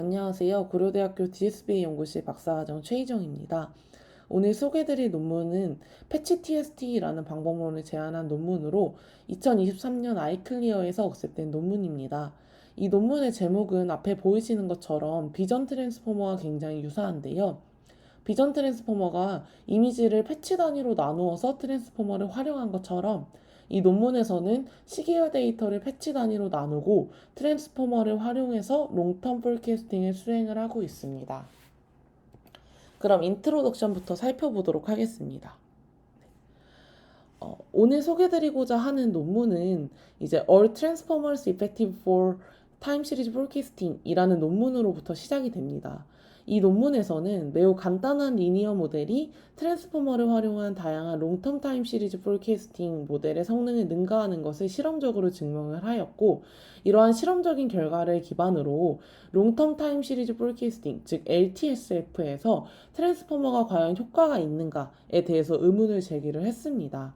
안녕하세요. 고려대학교 DSBA 연구실 박사과정 최희정입니다. 오늘 소개드릴 논문은 패치 TST라는 방법론을 제안한 논문으로 2023년 아이클리어에서 억셉된 논문입니다. 이 논문의 제목은 앞에 보이시는 것처럼 비전 트랜스포머와 굉장히 유사한데요. 비전 트랜스포머가 이미지를 패치 단위로 나누어서 트랜스포머를 활용한 것처럼 이 논문에서는 시계열 데이터를 패치 단위로 나누고 트랜스포머를 활용해서 롱텀 폴캐스팅을 수행을 하고 있습니다. 그럼 인트로덕션부터 살펴보도록 하겠습니다. 오늘 소개드리고자 하는 논문은 이제 All Transformers Effective for Time Series Forecasting 이라는 논문으로부터 시작이 됩니다. 이 논문에서는 매우 간단한 리니어 모델이 트랜스포머를 활용한 다양한 롱텀 타임 시리즈 포캐스팅 모델의 성능을 능가하는 것을 실험적으로 증명을 하였고, 이러한 실험적인 결과를 기반으로 롱텀 타임 시리즈 포캐스팅, 즉 LTSF에서 트랜스포머가 과연 효과가 있는가에 대해서 의문을 제기를 했습니다.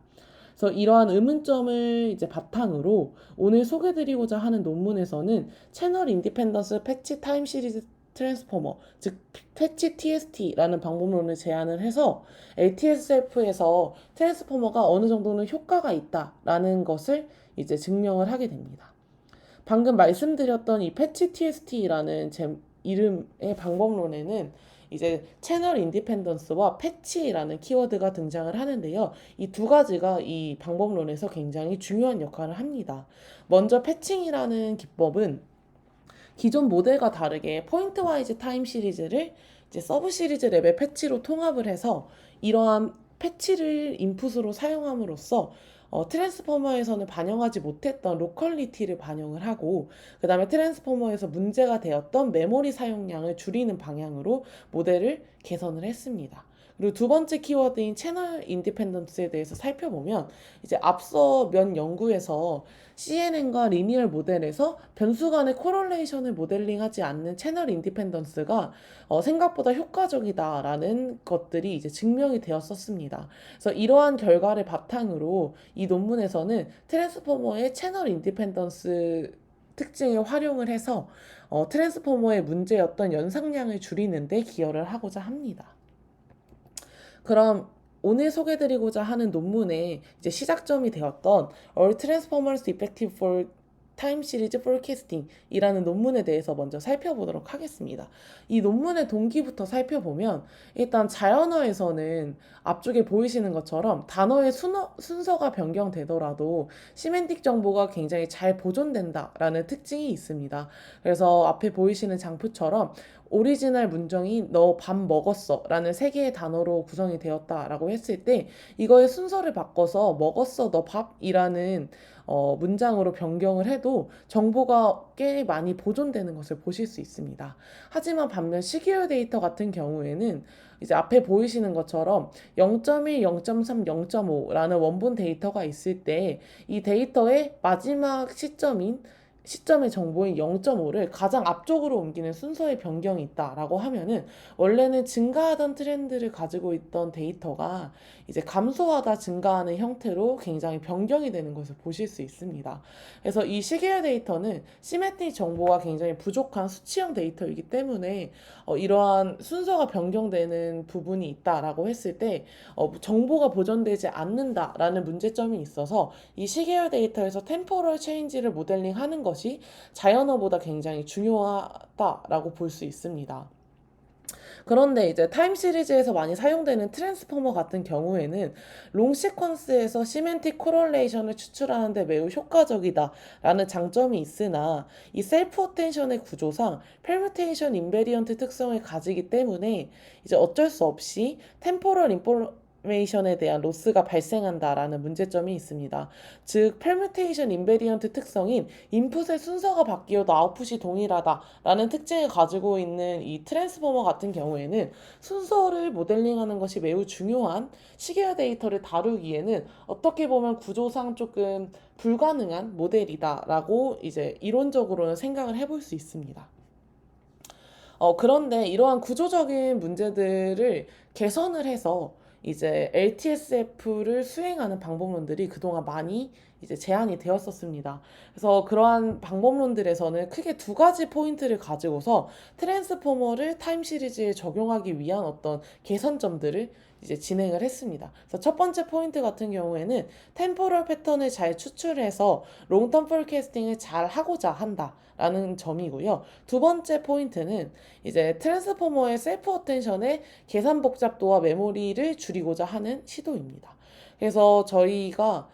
그래서 이러한 의문점을 이제 바탕으로 오늘 소개드리고자 하는 논문에서는 채널 인디펜던스 패치 타임 시리즈 트랜스포머, 즉 패치 TST라는 방법론을 제안을 해서 LTSF에서 트랜스포머가 어느 정도는 효과가 있다라는 것을 이제 증명을 하게 됩니다. 방금 말씀드렸던 이 패치 TST라는 이름의 방법론에는 이제 채널 인디펜던스와 패치라는 키워드가 등장을 하는데요. 이 두 가지가 이 방법론에서 굉장히 중요한 역할을 합니다. 먼저 패칭이라는 기법은 기존 모델과 다르게 포인트 와이즈 타임 시리즈를 이제 서브 시리즈 레벨 패치로 통합을 해서 이러한 패치를 인풋으로 사용함으로써 트랜스포머에서는 반영하지 못했던 로컬리티를 반영을 하고, 그 다음에 트랜스포머에서 문제가 되었던 메모리 사용량을 줄이는 방향으로 모델을 개선을 했습니다. 그리고 두 번째 키워드인 채널 인디펜던스에 대해서 살펴보면 이제 앞서 몇 연구에서 CNN과 리니얼 모델에서 변수 간의 코럴레이션을 모델링하지 않는 채널 인디펜던스가 생각보다 효과적이다라는 것들이 이제 증명이 되었었습니다. 그래서 이러한 결과를 바탕으로 이 논문에서는 트랜스포머의 채널 인디펜던스 특징을 활용을 해서 트랜스포머의 문제였던 연상량을 줄이는 데 기여를 하고자 합니다. 그럼 오늘 소개드리고자 하는 논문의 이제 시작점이 되었던 All Transformers Effective for Time Series Forecasting 이라는 논문에 대해서 먼저 살펴보도록 하겠습니다. 이 논문의 동기부터 살펴보면 일단 자연어에서는 앞쪽에 보이시는 것처럼 단어의 순서가 변경되더라도 시멘틱 정보가 굉장히 잘 보존된다라는 특징이 있습니다. 그래서 앞에 보이시는 장표처럼 오리지널 문정이 너 밥 먹었어 라는 세 개의 단어로 구성이 되었다라고 했을 때 이거의 순서를 바꿔서 먹었어 너 밥이라는 문장으로 변경을 해도 정보가 꽤 많이 보존되는 것을 보실 수 있습니다. 하지만 반면 시계열 데이터 같은 경우에는 이제 앞에 보이시는 것처럼 0.1, 0.3, 0.5라는 원본 데이터가 있을 때 이 데이터의 마지막 시점의 정보인 0.5를 가장 앞쪽으로 옮기는 순서의 변경이 있다라고 하면은 원래는 증가하던 트렌드를 가지고 있던 데이터가 이제 감소하다 증가하는 형태로 굉장히 변경이 되는 것을 보실 수 있습니다. 그래서 이 시계열 데이터는 시메트릭 정보가 굉장히 부족한 수치형 데이터이기 때문에 이러한 순서가 변경되는 부분이 있다라고 했을 때 정보가 보존되지 않는다라는 문제점이 있어서 이 시계열 데이터에서 템포럴 체인지를 모델링하는 것이 자연어보다 굉장히 중요하다라고 볼 수 있습니다. 그런데 이제 타임 시리즈에서 많이 사용되는 트랜스포머 같은 경우에는 롱 시퀀스에서 시멘틱 코럴레이션을 추출하는데 매우 효과적이다라는 장점이 있으나 이 셀프 어텐션의 구조상 페르뮤테이션 인베리언트 특성을 가지기 때문에 이제 어쩔 수 없이 템포럴 인포메이션에 대한 로스가 발생한다라는 문제점이 있습니다. 즉, permutation invariant 특성인 인풋의 순서가 바뀌어도 아웃풋이 동일하다라는 특징을 가지고 있는 이 트랜스포머 같은 경우에는 순서를 모델링하는 것이 매우 중요한 시계열 데이터를 다루기에는 어떻게 보면 구조상 조금 불가능한 모델이다라고 이제 이론적으로는 생각을 해볼 수 있습니다. 그런데 이러한 구조적인 문제들을 개선을 해서 이제 LTSF를 수행하는 방법론들이 그동안 많이 이제 제안이 되었었습니다. 그래서 그러한 방법론들에서는 크게 두 가지 포인트를 가지고서 트랜스포머를 타임 시리즈에 적용하기 위한 어떤 개선점들을 이제 진행을 했습니다. 그래서 첫 번째 포인트 같은 경우에는 템포럴 패턴을 잘 추출해서 롱텀 포캐스팅을 잘 하고자 한다라는 점이고요. 두 번째 포인트는 이제 트랜스포머의 셀프 어텐션의 계산 복잡도와 메모리를 줄이고자 하는 시도입니다. 그래서 저희가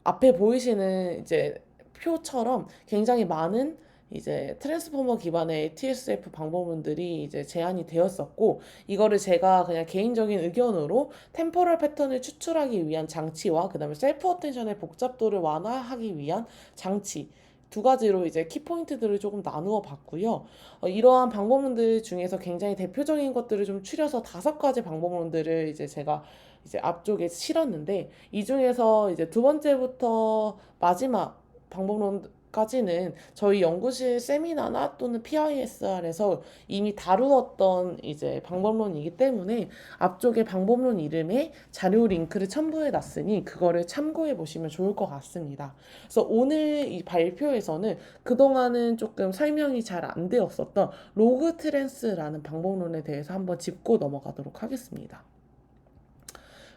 앞에 보이시는 이제 표처럼 굉장히 많은 이제 트랜스포머 기반의 TSF 방법론들이 이제 제안이 되었었고, 이거를 제가 그냥 개인적인 의견으로 템포럴 패턴을 추출하기 위한 장치와 그다음에 셀프 어텐션의 복잡도를 완화하기 위한 장치 두 가지로 이제 키포인트들을 조금 나누어 봤고요. 이러한 방법론들 중에서 굉장히 대표적인 것들을 좀 추려서 5가지 방법론들을 이제 제가 이제 앞쪽에 실었는데, 이 중에서 이제 두 번째부터 마지막 방법론까지는 저희 연구실 세미나나 또는 PISR에서 이미 다루었던 이제 방법론이기 때문에 앞쪽에 방법론 이름에 자료 링크를 첨부해 놨으니 그거를 참고해 보시면 좋을 것 같습니다. 그래서 오늘 이 발표에서는 그동안은 조금 설명이 잘 안 되었었던 로그 트랜스라는 방법론에 대해서 한번 짚고 넘어가도록 하겠습니다.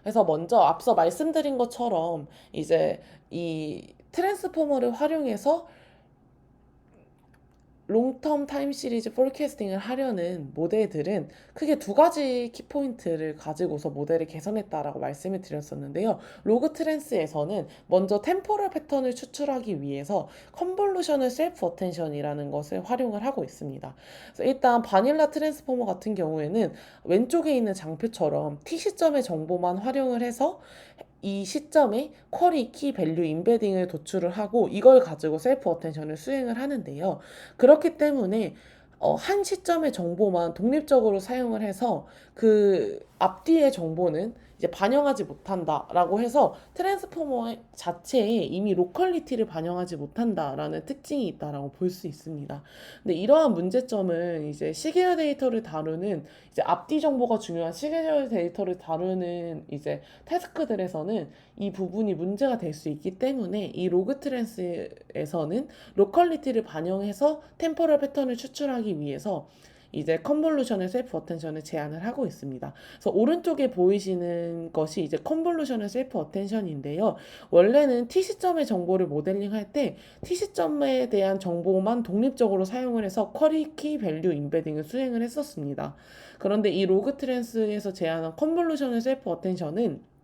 그래서 먼저 앞서 말씀드린 것처럼 이제 이 트랜스포머를 활용해서 롱텀 타임 시리즈 포캐스팅을 하려는 모델들은 크게 두 가지 키포인트를 가지고서 모델을 개선했다라고 말씀을 드렸었는데요. 로그 트랜스에서는 먼저 템포럴 패턴을 추출하기 위해서 컨볼루셔널 셀프 어텐션이라는 것을 활용을 하고 있습니다. 그래서 일단 바닐라 트랜스포머 같은 경우에는 왼쪽에 있는 장표처럼 T 시점의 정보만 활용을 해서 이 시점에 쿼리, 키, 밸류, 인베딩을 도출을 하고 이걸 가지고 셀프 어텐션을 수행을 하는데요. 그렇기 때문에 한 시점의 정보만 독립적으로 사용을 해서 그 앞뒤의 정보는 이제 반영하지 못한다라고 해서 트랜스포머 자체에 이미 로컬리티를 반영하지 못한다라는 특징이 있다라고 볼 수 있습니다. 근데 이러한 문제점은 이제 시계열 데이터를 다루는 이제 앞뒤 정보가 중요한 시계열 데이터를 다루는 이제 태스크들에서는 이 부분이 문제가 될 수 있기 때문에 이 로그 트랜스에서는 로컬리티를 반영해서 템포럴 패턴을 추출하기 위해서 이제 컨볼루션의 셀프 어텐션을 제안을 하고 있습니다. 그래서 오른쪽에 보이시는 것이 이제 컨볼루션의 셀프 어텐션인데요. 원래는 T 시점의 정보를 모델링할 때 T 시점에 대한 정보만 독립적으로 사용을 해서 쿼리, 키, 밸류, 인베딩을 수행을 했었습니다. 그런데 이 로그 트랜스에서 제안한 컨볼루션의 셀프 어텐션은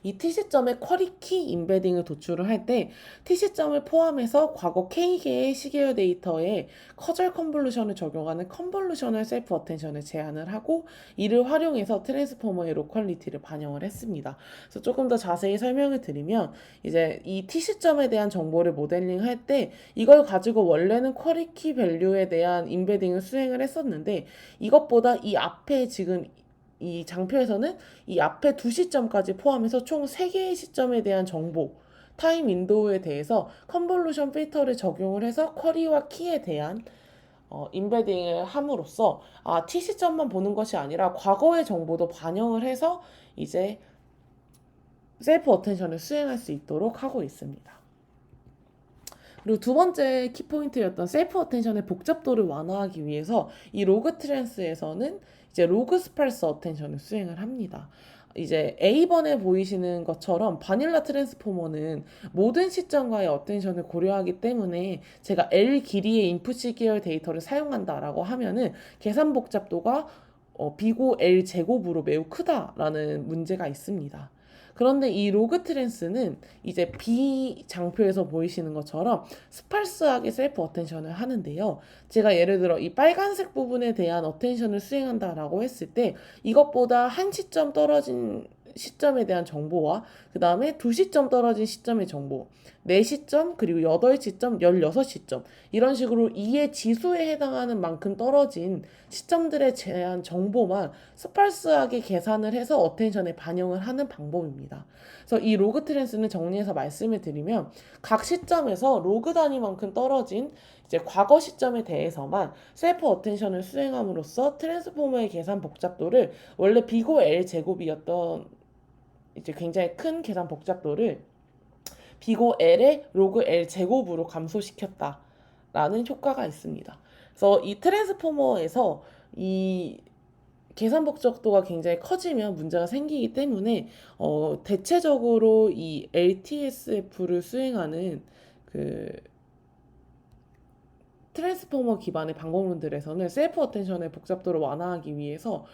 이 T시점의 쿼리 키 인베딩을 도출을 할 때 T시점을 포함해서 과거 K개의 시계열 데이터에 커절 컨볼루션을 적용하는 컨볼루셔널 셀프 어텐션을 제안을 하고 이를 활용해서 트랜스포머의 로컬리티를 반영을 했습니다. 그래서 조금 더 자세히 설명을 드리면 이제 이 T시점에 대한 정보를 모델링 할 때 이걸 가지고 원래는 쿼리 키 밸류에 대한 인베딩을 수행을 했었는데 이것보다 이 앞에 지금 이 장표에서는 이 앞에 두 시점까지 포함해서 총 3개의 시점에 대한 정보, 타임 윈도우에 대해서 컨볼루션 필터를 적용을 해서 쿼리와 키에 대한 인베딩을 함으로써 T 시점만 보는 것이 아니라 과거의 정보도 반영을 해서 이제 셀프 어텐션을 수행할 수 있도록 하고 있습니다. 그리고 두 번째 키포인트였던 셀프 어텐션의 복잡도를 완화하기 위해서 이 로그 트랜스에서는 이제 로그 스팔스 어텐션을 수행을 합니다. 이제 A번에 보이시는 것처럼 바닐라 트랜스포머는 모든 시점과의 어텐션을 고려하기 때문에 제가 L 길이의 인풋 시계열 데이터를 사용한다라고 하면은 계산 복잡도가 비고 L 제곱으로 매우 크다라는 문제가 있습니다. 그런데 이 로그 트랜스는 이제 B 장표에서 보이시는 것처럼 스팔스하게 셀프 어텐션을 하는데요. 제가 예를 들어 이 빨간색 부분에 대한 어텐션을 수행한다라고 했을 때 이것보다 한 시점 떨어진 시점에 대한 정보와 그 다음에 두 시점 떨어진 시점의 정보, 4시점 그리고 8시점, 16시점 이런 식으로 2의 지수에 해당하는 만큼 떨어진 시점들에 대한 정보만 스팔스하게 계산을 해서 어텐션에 반영을 하는 방법입니다. 그래서 이 로그 트랜스는 정리해서 말씀을 드리면 각 시점에서 로그 단위만큼 떨어진 이제 과거 시점에 대해서만 셀프 어텐션을 수행함으로써 트랜스포머의 계산 복잡도를 원래 비고 L 제곱이었던 이제 굉장히 큰 계산 복잡도를 비고 L의 로그 L 제곱으로 감소시켰다라는 효과가 있습니다. 그래서 이 트랜스포머에서 이 계산 복잡도가 굉장히 커지면 문제가 생기기 때문에 대체적으로 이 LTSF를 수행하는 그 트랜스포머 기반의 방법론들에서는 셀프 어텐션의 복잡도를 완화하기 위해서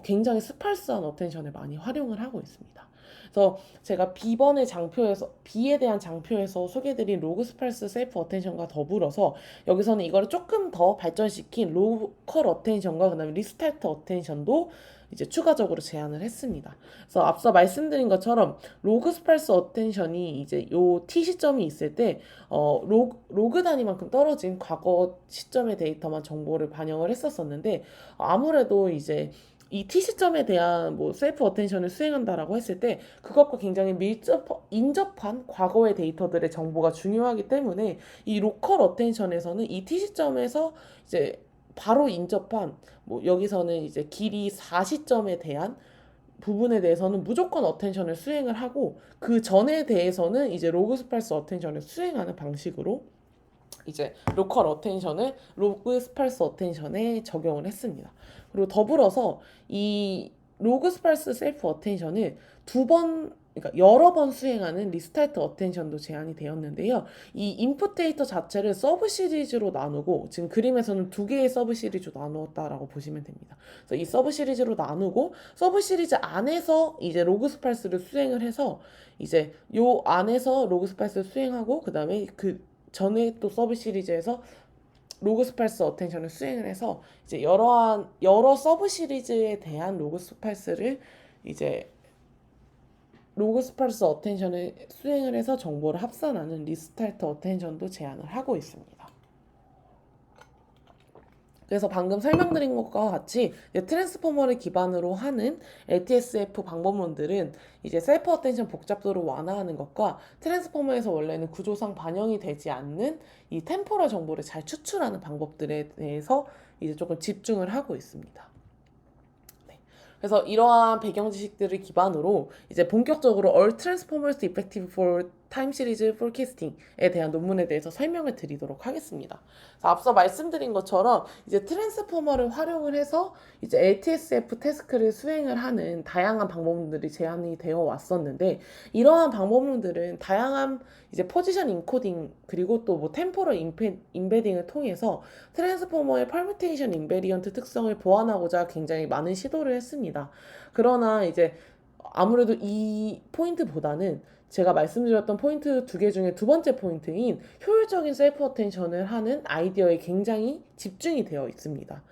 굉장히 스팔스한 어텐션을 많이 활용을 하고 있습니다. 그래서 제가 B번의 장표에서 B에 대한 장표에서 소개드린 로그 스팔스 셀프 어텐션과 더불어서 여기서는 이거를 조금 더 발전시킨 로컬 어텐션과 그다음에 리스타트 어텐션도 이제 추가적으로 제안을 했습니다. 그래서 앞서 말씀드린 것처럼 로그 스팔스 어텐션이 이제 요 T 시점이 있을 때 로그 단위만큼 떨어진 과거 시점의 데이터만 정보를 반영을 했었었는데 아무래도 이제 이 T 시점에 대한 뭐 셀프 어텐션을 수행한다라고 했을 때 그것과 굉장히 인접한 과거의 데이터들의 정보가 중요하기 때문에 이 로컬 어텐션에서는 이 T 시점에서 이제 바로 인접한 뭐 여기서는 이제 길이 4시점에 대한 부분에 대해서는 무조건 어텐션을 수행을 하고 그 전에 대해서는 이제 로그 스팔스 어텐션을 수행하는 방식으로 이제 로그 스팔스 어텐션에 적용을 했습니다. 그리고 더불어서 이 로그 스팔스 셀프 어텐션을 그러니까 여러 번 수행하는 리스타트 어텐션도 제한이 되었는데요. 이 인풋 데이터 자체를 서브 시리즈로 나누고 지금 그림에서는 두 개의 서브 시리즈로 나누었다라고 보시면 됩니다. 그래서 이 서브 시리즈로 나누고 서브 시리즈 안에서 이제 로그 스팔스를 수행을 해서 이제 요 안에서 로그 스팔스를 수행하고 그다음에 그 전에 또 서브 시리즈에서 로그 스팔스 어텐션을 수행을 해서 이제 여러 서브 시리즈에 대한 로그 스팔스를 이제 로그 스팔스 어텐션을 수행을 해서 정보를 합산하는 리스타트 어텐션도 제안을 하고 있습니다. 그래서 방금 설명드린 것과 같이 트랜스포머를 기반으로 하는 LTSF 방법론들은 이제 셀프 어텐션 복잡도를 완화하는 것과 트랜스포머에서 원래는 구조상 반영이 되지 않는 이 템포럴 정보를 잘 추출하는 방법들에 대해서 이제 조금 집중을 하고 있습니다. 그래서 이러한 배경 지식들을 기반으로 이제 본격적으로 All Transformers Effective for Time Series Forecasting에 대한 논문에 대해서 설명을 드리도록 하겠습니다. 앞서 말씀드린 것처럼 이제 트랜스포머를 활용을 해서 이제 LTSF 태스크를 수행을 하는 다양한 방법론들이 제안이 되어 왔었는데 이러한 방법론들은 다양한 이제 포지션 인코딩 그리고 또 뭐 템포럴 인베딩을 통해서 트랜스포머의 퍼뮤테이션 인베리언트 특성을 보완하고자 굉장히 많은 시도를 했습니다. 그러나 이제 아무래도 이 포인트보다는 제가 말씀드렸던 포인트 두 개 중에 두 번째 포인트인 효율적인 셀프 어텐션을 하는 아이디어에 굉장히 집중이 되어 있습니다.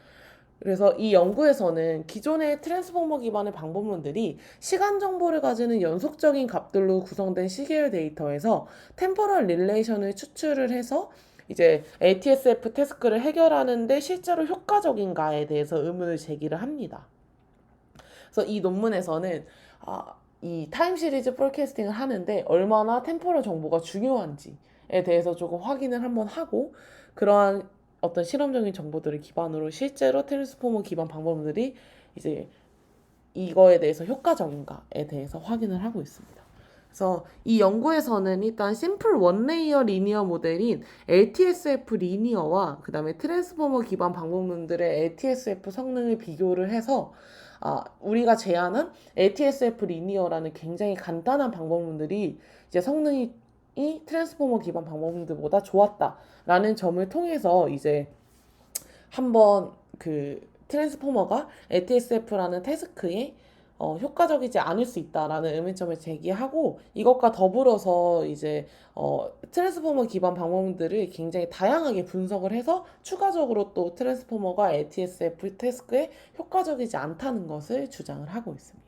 그래서 이 연구에서는 기존의 트랜스포머 기반의 방법론들이 시간 정보를 가지는 연속적인 값들로 구성된 시계열 데이터에서 템포럴 릴레이션을 추출을 해서 이제 ATSF 태스크를 해결하는데 실제로 효과적인가에 대해서 의문을 제기를 합니다. 그래서 이 논문에서는 이 타임 시리즈 포캐스팅을 하는데 얼마나 템포럴 정보가 중요한지에 대해서 조금 확인을 한번 하고 그러한 어떤 실험적인 정보들을 기반으로 실제로 트랜스포머 기반 방법들이 이제 이거에 대해서 효과적인가에 대해서 확인을 하고 있습니다. 그래서 이 연구에서는 일단 심플 원레이어 리니어 모델인 LTSF 리니어와 그 다음에 트랜스포머 기반 방법론들의 LTSF 성능을 비교를 해서 우리가 제안한 LTSF 리니어라는 굉장히 간단한 방법론들이 이제 성능이 트랜스포머 기반 방법론들보다 좋았다라는 점을 통해서 이제 한번 그 트랜스포머가 LTSF라는 태스크에 효과적이지 않을 수 있다라는 의문점을 제기하고 이것과 더불어서 이제 트랜스포머 기반 방법들을 굉장히 다양하게 분석을 해서 추가적으로 또 트랜스포머가 LTSF 태스크에 효과적이지 않다는 것을 주장을 하고 있습니다.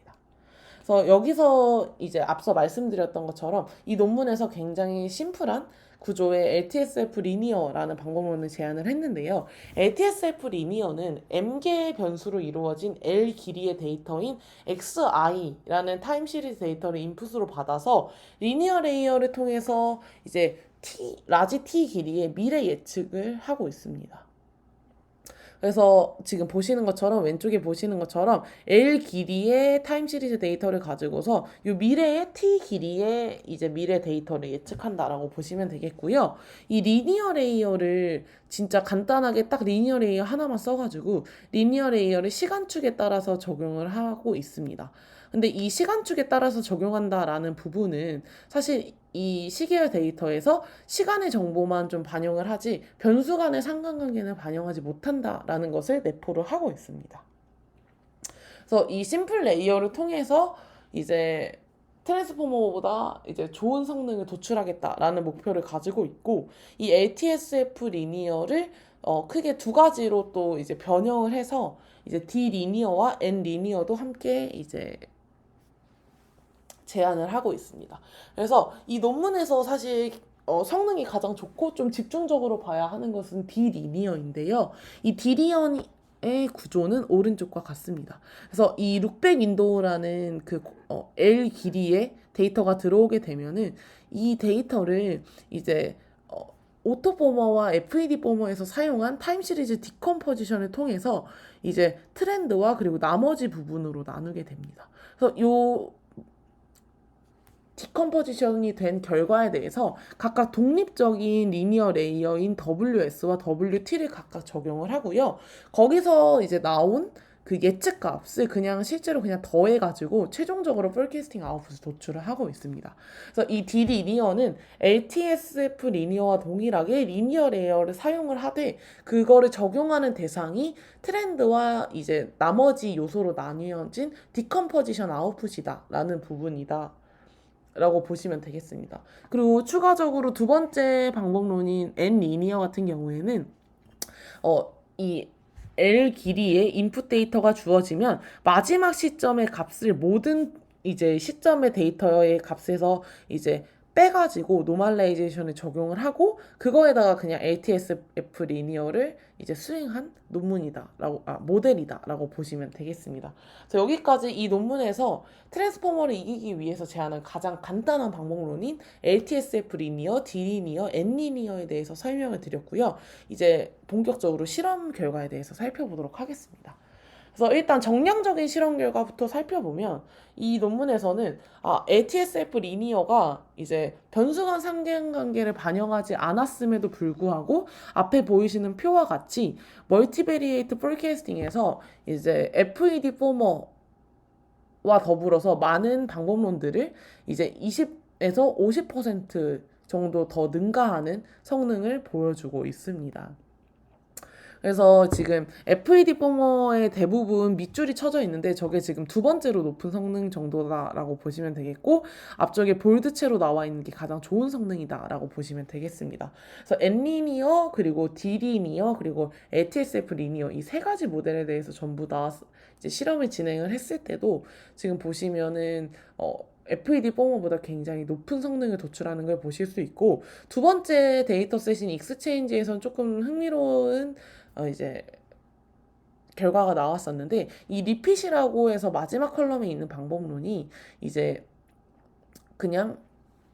그래서 여기서 이제 앞서 말씀드렸던 것처럼 이 논문에서 굉장히 심플한 구조의 LTSF 리니어라는 방법론을 제안을 했는데요. LTSF 리니어는 m개의 변수로 이루어진 L 길이의 데이터인 XI라는 타임 시리즈 데이터를 인풋으로 받아서 리니어 레이어를 통해서 이제 라지 T 길이의 미래 예측을 하고 있습니다. 그래서 지금 보시는 것처럼 왼쪽에 보시는 것처럼 L 길이의 타임 시리즈 데이터를 가지고서 이 미래의 T 길이의 이제 미래 데이터를 예측한다라고 보시면 되겠고요. 이 리니어 레이어를 진짜 간단하게 딱 리니어 레이어 하나만 써가지고 리니어 레이어를 시간축에 따라서 적용을 하고 있습니다. 근데 이 시간축에 따라서 적용한다라는 부분은 사실 이 시계열 데이터에서 시간의 정보만 좀 반영을 하지 변수 간의 상관관계는 반영하지 못한다라는 것을 내포를 하고 있습니다. 그래서 이 심플 레이어를 통해서 이제 트랜스포머보다 이제 좋은 성능을 도출하겠다라는 목표를 가지고 있고 이 LTSF 리니어를 크게 두 가지로 또 이제 변형을 해서 이제 D 리니어와 N 리니어도 함께 이제 제안을 하고 있습니다. 그래서 이 논문에서 사실 성능이 가장 좋고 좀 집중적으로 봐야 하는 것은 디리니어인데요. 이 디리니어의 구조는 오른쪽과 같습니다. 그래서 이 룩백 윈도우라는 그 L 길이의 데이터가 들어오게 되면은 이 데이터를 이제 오토포머와 FED 포머에서 사용한 타임 시리즈 디컴포지션을 통해서 이제 트렌드와 그리고 나머지 부분으로 나누게 됩니다. 그래서 요 디컴포지션이 된 결과에 대해서 각각 독립적인 리니어 레이어인 WS와 WT를 각각 적용을 하고요. 거기서 이제 나온 그 예측 값을 그냥 실제로 그냥 더해가지고 최종적으로 폴캐스팅 아웃풋을 도출을 하고 있습니다. 그래서 이 D 리니어는 LTSF 리니어와 동일하게 리니어 레이어를 사용을 하되 그거를 적용하는 대상이 트렌드와 이제 나머지 요소로 나뉘어진 디컴포지션 아웃풋이다라는 부분이다. 라고 보시면 되겠습니다. 그리고 추가적으로 두 번째 방법론인 N 리니어 같은 경우에는 이 L 길이의 인풋 데이터가 주어지면 마지막 시점의 값을 모든 이제 시점의 데이터의 값에서 이제 빼가지고 노멀라이제이션을 적용을 하고 그거에다가 그냥 LTSF 리니어를 이제 수행한 논문이다라고 모델이다라고 보시면 되겠습니다. 그래서 여기까지 이 논문에서 트랜스포머를 이기기 위해서 제안한 가장 간단한 방법론인 LTSF 리니어, D 리니어, N 리니어에 대해서 설명을 드렸고요. 이제 본격적으로 실험 결과에 대해서 살펴보도록 하겠습니다. 그래서 일단 정량적인 실험 결과부터 살펴보면 이 논문에서는 LTSF 리니어가 이제 변수간 상관관계를 반영하지 않았음에도 불구하고 앞에 보이시는 표와 같이 멀티베리에이트 포캐스팅에서 이제 FED 포머와 더불어서 많은 방법론들을 이제 20에서 50% 정도 더 능가하는 성능을 보여주고 있습니다. 그래서 지금 FED 포머의 대부분 밑줄이 쳐져 있는데 저게 지금 두 번째로 높은 성능 정도다라고 보시면 되겠고 앞쪽에 볼드체로 나와 있는 게 가장 좋은 성능이다라고 보시면 되겠습니다. 그래서 N 리니어 그리고 D 리니어 그리고 LTSF 리니어 이 세 가지 모델에 대해서 전부 다 이제 실험을 진행을 했을 때도 지금 보시면은 FED 포머보다 굉장히 높은 성능을 도출하는 걸 보실 수 있고 두 번째 데이터셋인 익스체인지에서는 조금 흥미로운 이제 결과가 나왔었는데 이 리핏이라고 해서 마지막 컬럼에 있는 방법론이 이제 그냥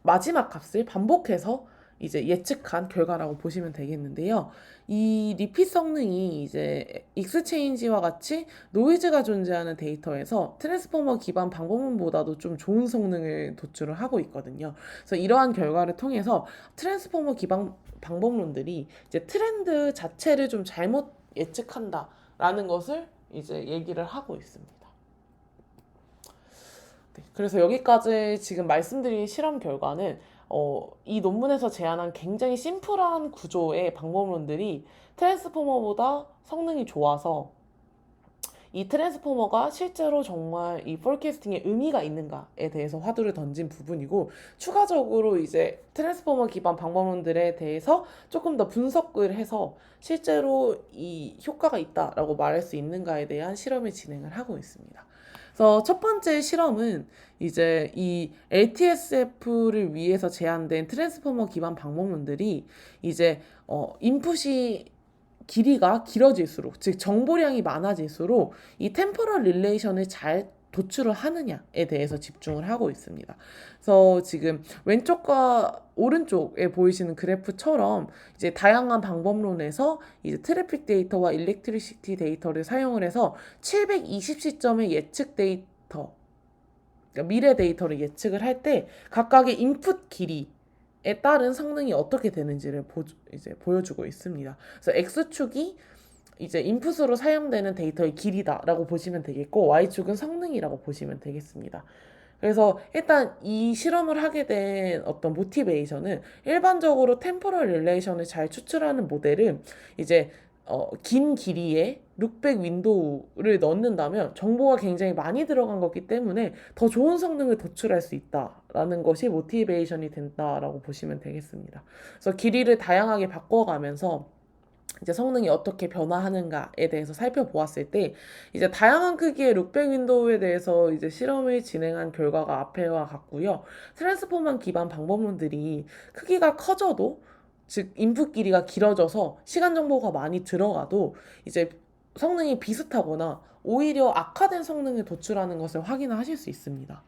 마지막 값을 반복해서 이제 예측한 결과라고 보시면 되겠는데요. 이 리핏 성능이 이제 익스체인지와 같이 노이즈가 존재하는 데이터에서 트랜스포머 기반 방법론보다도 좀 좋은 성능을 도출을 하고 있거든요. 그래서 이러한 결과를 통해서 트랜스포머 기반 방법론들이 이제 트렌드 자체를 좀 잘못 예측한다라는 것을 이제 얘기를 하고 있습니다. 네, 그래서 여기까지 지금 말씀드린 실험 결과는 이 논문에서 제안한 굉장히 심플한 구조의 방법론들이 트랜스포머보다 성능이 좋아서 이 트랜스포머가 실제로 정말 이 포캐스팅에 의미가 있는가에 대해서 화두를 던진 부분이고 추가적으로 이제 트랜스포머 기반 방법론들에 대해서 조금 더 분석을 해서 실제로 이 효과가 있다라고 말할 수 있는가에 대한 실험을 진행을 하고 있습니다. 그래서 첫 번째 실험은 이제 이 LTSF를 위해서 제안된 트랜스포머 기반 방법론들이 이제 인풋이 길이가 길어질수록 즉 정보량이 많아질수록 이 템포럴 릴레이션을 잘 도출을 하느냐에 대해서 집중을 하고 있습니다. 그래서 지금 왼쪽과 오른쪽에 보이시는 그래프처럼 이제 다양한 방법론에서 이제 트래픽 데이터와 일렉트리시티 데이터를 사용을 해서 720시점의 예측 데이터, 그러니까 미래 데이터를 예측을 할 때 각각의 인풋 길이에 따른 성능이 어떻게 되는지를 이제 보여주고 있습니다. 그래서 X축이 이제 인풋으로 사용되는 데이터의 길이다라고 보시면 되겠고 Y축은 성능이라고 보시면 되겠습니다. 그래서 일단 이 실험을 하게 된 어떤 모티베이션은 일반적으로 템포럴 릴레이션을 잘 추출하는 모델은 이제 긴 길이의 룩백 윈도우를 넣는다면 정보가 굉장히 많이 들어간 거기 때문에 더 좋은 성능을 도출할 수 있다라는 것이 모티베이션이 된다라고 보시면 되겠습니다. 그래서 길이를 다양하게 바꿔가면서 이제 성능이 어떻게 변화하는가에 대해서 살펴보았을 때 이제 다양한 크기의 룩백 윈도우에 대해서 이제 실험을 진행한 결과가 앞에와 같고요. 트랜스포머 기반 방법론들이 크기가 커져도 즉 인풋 길이가 길어져서 시간 정보가 많이 들어가도 이제 성능이 비슷하거나 오히려 악화된 성능을 도출하는 것을 확인하실 수 있습니다.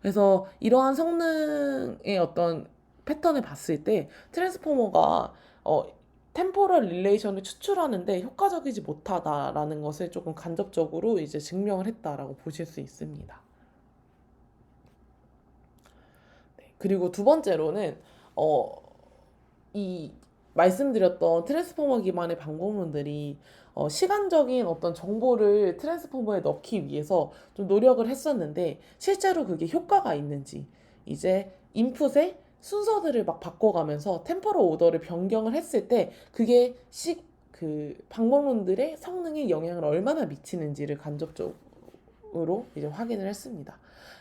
그래서 이러한 성능의 어떤 패턴을 봤을 때 트랜스포머가 템포럴 릴레이션을 추출하는데 효과적이지 못하다라는 것을 조금 간접적으로 이제 증명을 했다라고 보실 수 있습니다. 네, 그리고 두 번째로는 이 말씀드렸던 트랜스포머 기반의 방법론들이 시간적인 어떤 정보를 트랜스포머에 넣기 위해서 좀 노력을 했었는데 실제로 그게 효과가 있는지 이제 인풋에 순서들을 막 바꿔가면서 템포럴 오더를 변경을 했을 때 그게 그 방법론들의 성능에 영향을 얼마나 미치는지를 간접적으로 이제 확인을 했습니다.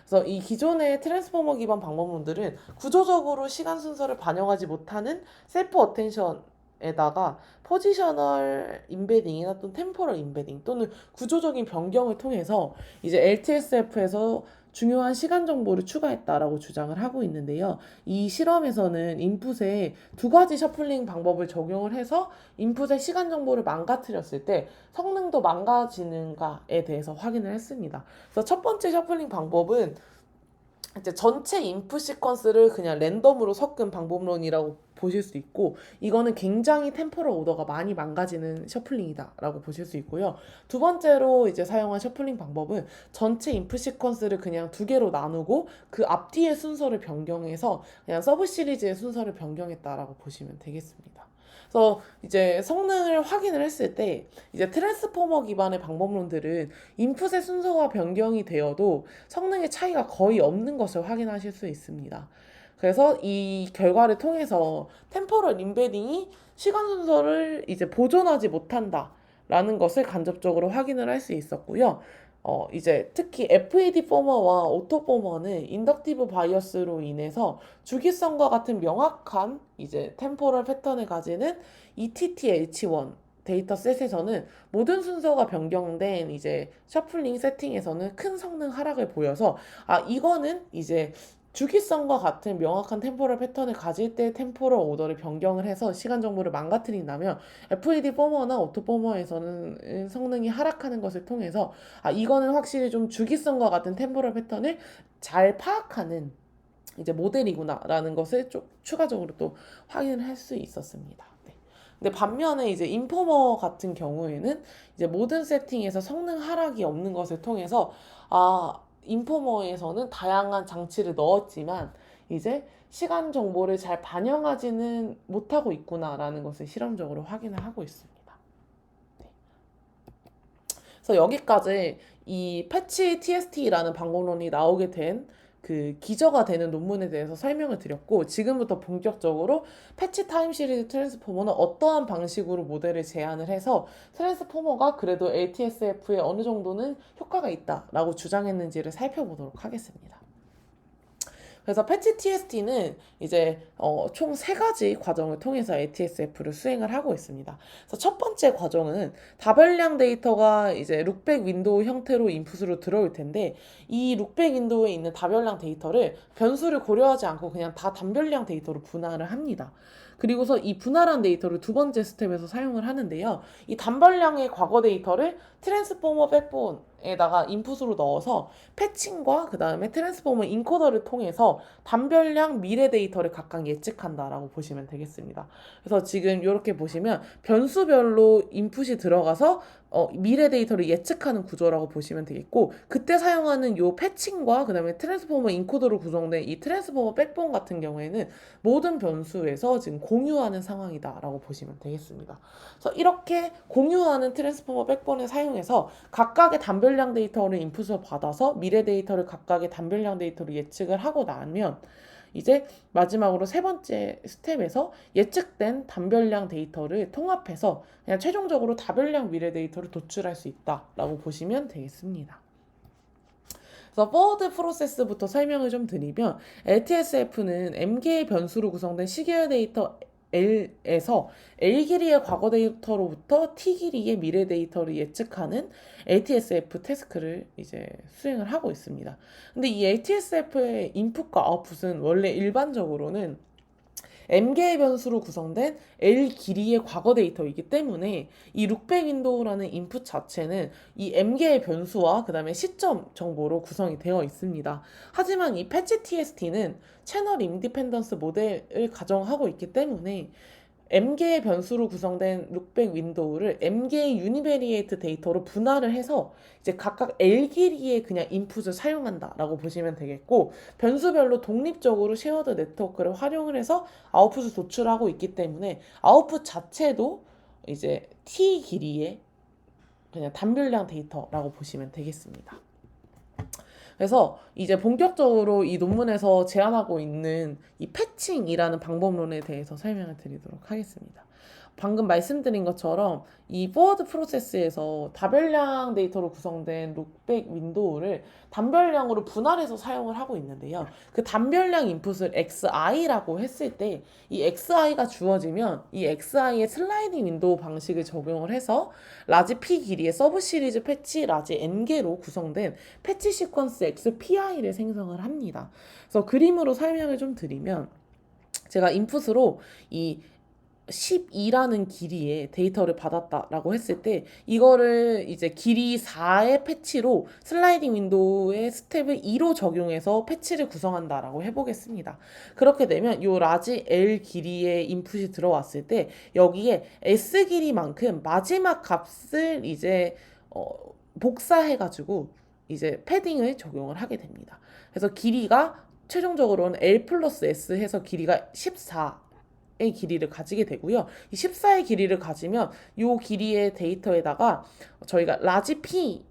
그래서 이 기존의 트랜스포머 기반 방법론들은 구조적으로 시간 순서를 반영하지 못하는 셀프 어텐션에다가 포지셔널 인베딩이나 또는 템포럴 인베딩 또는 구조적인 변경을 통해서 이제 LTSF에서 중요한 시간 정보를 추가했다라고 주장을 하고 있는데요. 이 실험에서는 인풋에 두 가지 셔플링 방법을 적용을 해서 인풋의 시간 정보를 망가뜨렸을 때 성능도 망가지는가에 대해서 확인을 했습니다. 그래서 첫 번째 셔플링 방법은 이제 전체 인풋 시퀀스를 그냥 랜덤으로 섞은 방법론이라고 보실 수 있고 이거는 굉장히 템포럴 오더가 많이 망가지는 셔플링이다라고 보실 수 있고요. 두 번째로 이제 사용한 셔플링 방법은 전체 인풋 시퀀스를 그냥 두 개로 나누고 그 앞뒤의 순서를 변경해서 그냥 서브 시리즈의 순서를 변경했다라고 보시면 되겠습니다. 그래서 이제 성능을 확인을 했을 때 이제 트랜스포머 기반의 방법론들은 인풋의 순서가 변경이 되어도 성능의 차이가 거의 없는 것을 확인하실 수 있습니다. 그래서 이 결과를 통해서 템포럴 인베딩이 시간 순서를 이제 보존하지 못한다라는 것을 간접적으로 확인을 할 수 있었고요. 이제 특히 FED 포머와 오토 포머는 인덕티브 바이어스로 인해서 주기성과 같은 명확한 이제 템포럴 패턴을 가지는 ETT-H1 데이터셋에서는 모든 순서가 변경된 이제 셔플링 세팅에서는 큰 성능 하락을 보여서 이거는 이제 주기성과 같은 명확한 템포럴 패턴을 가질 때 템포럴 오더를 변경을 해서 시간 정보를 망가뜨린다면 FED 포머나 오토 포머에서는 성능이 하락하는 것을 통해서 이거는 확실히 좀 주기성과 같은 템포럴 패턴을 잘 파악하는 이제 모델이구나라는 것을 좀 추가적으로 또 확인을 할 수 있었습니다. 네. 근데 반면에 이제 인포머 같은 경우에는 이제 모든 세팅에서 성능 하락이 없는 것을 통해서 인포머에서는 다양한 장치를 넣었지만 이제 시간 정보를 잘 반영하지는 못하고 있구나라는 것을 실험적으로 확인을 하고 있습니다. 네. 그래서 여기까지 이 패치 TST라는 방법론이 나오게 된 그 기저가 되는 논문에 대해서 설명을 드렸고 지금부터 본격적으로 패치 타임 시리즈 트랜스포머는 어떠한 방식으로 모델을 제안을 해서 트랜스포머가 그래도 LTSF에 어느 정도는 효과가 있다라고 주장했는지를 살펴보도록 하겠습니다. 그래서 패치 TST는 이제 총 3가지 과정을 통해서 ATSF를 수행을 하고 있습니다. 그래서 첫 번째 과정은 다별량 데이터가 이제 룩백 윈도우 형태로 인풋으로 들어올 텐데 이 룩백 윈도우에 있는 다별량 데이터를 변수를 고려하지 않고 그냥 다 단별량 데이터로 분할을 합니다. 그리고서 이 분할한 데이터를 두 번째 스텝에서 사용을 하는데요. 이 단별량의 과거 데이터를 트랜스포머 백본 에다가 인풋으로 넣어서 패칭과 그 다음에 트랜스포머 인코더를 통해서 단별량 미래 데이터를 각각 예측한다라고 보시면 되겠습니다. 그래서 지금 이렇게 보시면 변수별로 인풋이 들어가서 미래 데이터를 예측하는 구조라고 보시면 되겠고, 그때 사용하는 요 패칭과 그 다음에 트랜스포머 인코더로 구성된 이 트랜스포머 백본 같은 경우에는 모든 변수에서 지금 공유하는 상황이다라고 보시면 되겠습니다. 그래서 이렇게 공유하는 트랜스포머 백본을 사용해서 각각의 단별량 데이터를 인풋을 받아서 미래 데이터를 각각의 단별량 데이터로 예측을 하고 나면 이제 마지막으로 세 번째 스텝에서 예측된 단별량 데이터를 통합해서 그냥 최종적으로 다별량 미래 데이터를 도출할 수 있다라고 보시면 되겠습니다. 그래서 forward 프로세스부터 설명을 좀 드리면 LTSF는 m개의 변수로 구성된 시계열 데이터 L에서 L 길이의 과거 데이터로부터 T 길이의 미래 데이터를 예측하는 LTSF 태스크를 이제 수행을 하고 있습니다. 근데 이 LTSF의 인풋과 아웃풋은 원래 일반적으로는 m개의 변수로 구성된 L 길이의 과거 데이터이기 때문에 이 룩백 윈도우라는 인풋 자체는 이 m개의 변수와 그 다음에 시점 정보로 구성이 되어 있습니다. 하지만 이 패치 TST는 채널 인디펜던스 모델을 가정하고 있기 때문에 m개의 변수로 구성된 룩백 윈도우를 m개의 유니베리에이트 데이터로 분할을 해서 이제 각각 L 길이의 그냥 인풋을 사용한다라고 보시면 되겠고, 변수별로 독립적으로 쉐어드 네트워크를 활용을 해서 아웃풋을 도출하고 있기 때문에 아웃풋 자체도 이제 T 길이의 그냥 단별량 데이터라고 보시면 되겠습니다. 그래서 이제 본격적으로 이 논문에서 제안하고 있는 이 패칭이라는 방법론에 대해서 설명을 드리도록 하겠습니다. 방금 말씀드린 것처럼 이 forward 프로세스에서 다별량 데이터로 구성된 룩백 윈도우를 단별량으로 분할해서 사용을 하고 있는데요. 그 단별량 인풋을xi라고 했을 때 이 xi가 주어지면 이 xi의 슬라이딩 윈도우 방식을 적용을 해서 라지 p 길이의 서브 시리즈 패치 라지 n개로 구성된 패치 시퀀스 xpi를 생성을 합니다. 그래서 그림으로 설명을 좀 드리면 제가 인풋으로 이 12라는 길이의 데이터를 받았다라고 했을 때 이거를 이제 길이 4의 패치로 슬라이딩 윈도우의 스텝을 2로 적용해서 패치를 구성한다라고 해보겠습니다. 그렇게 되면 요 라지 L 길이의 인풋이 들어왔을 때 여기에 S 길이만큼 마지막 값을 이제 복사해가지고 이제 패딩을 적용을 하게 됩니다. 그래서 길이가 최종적으로는 L 플러스 S 해서 길이가 14 의 길이를 가지게 되고요. 이 14의 길이를 가지면 이 길이의 데이터에다가 저희가 라지 P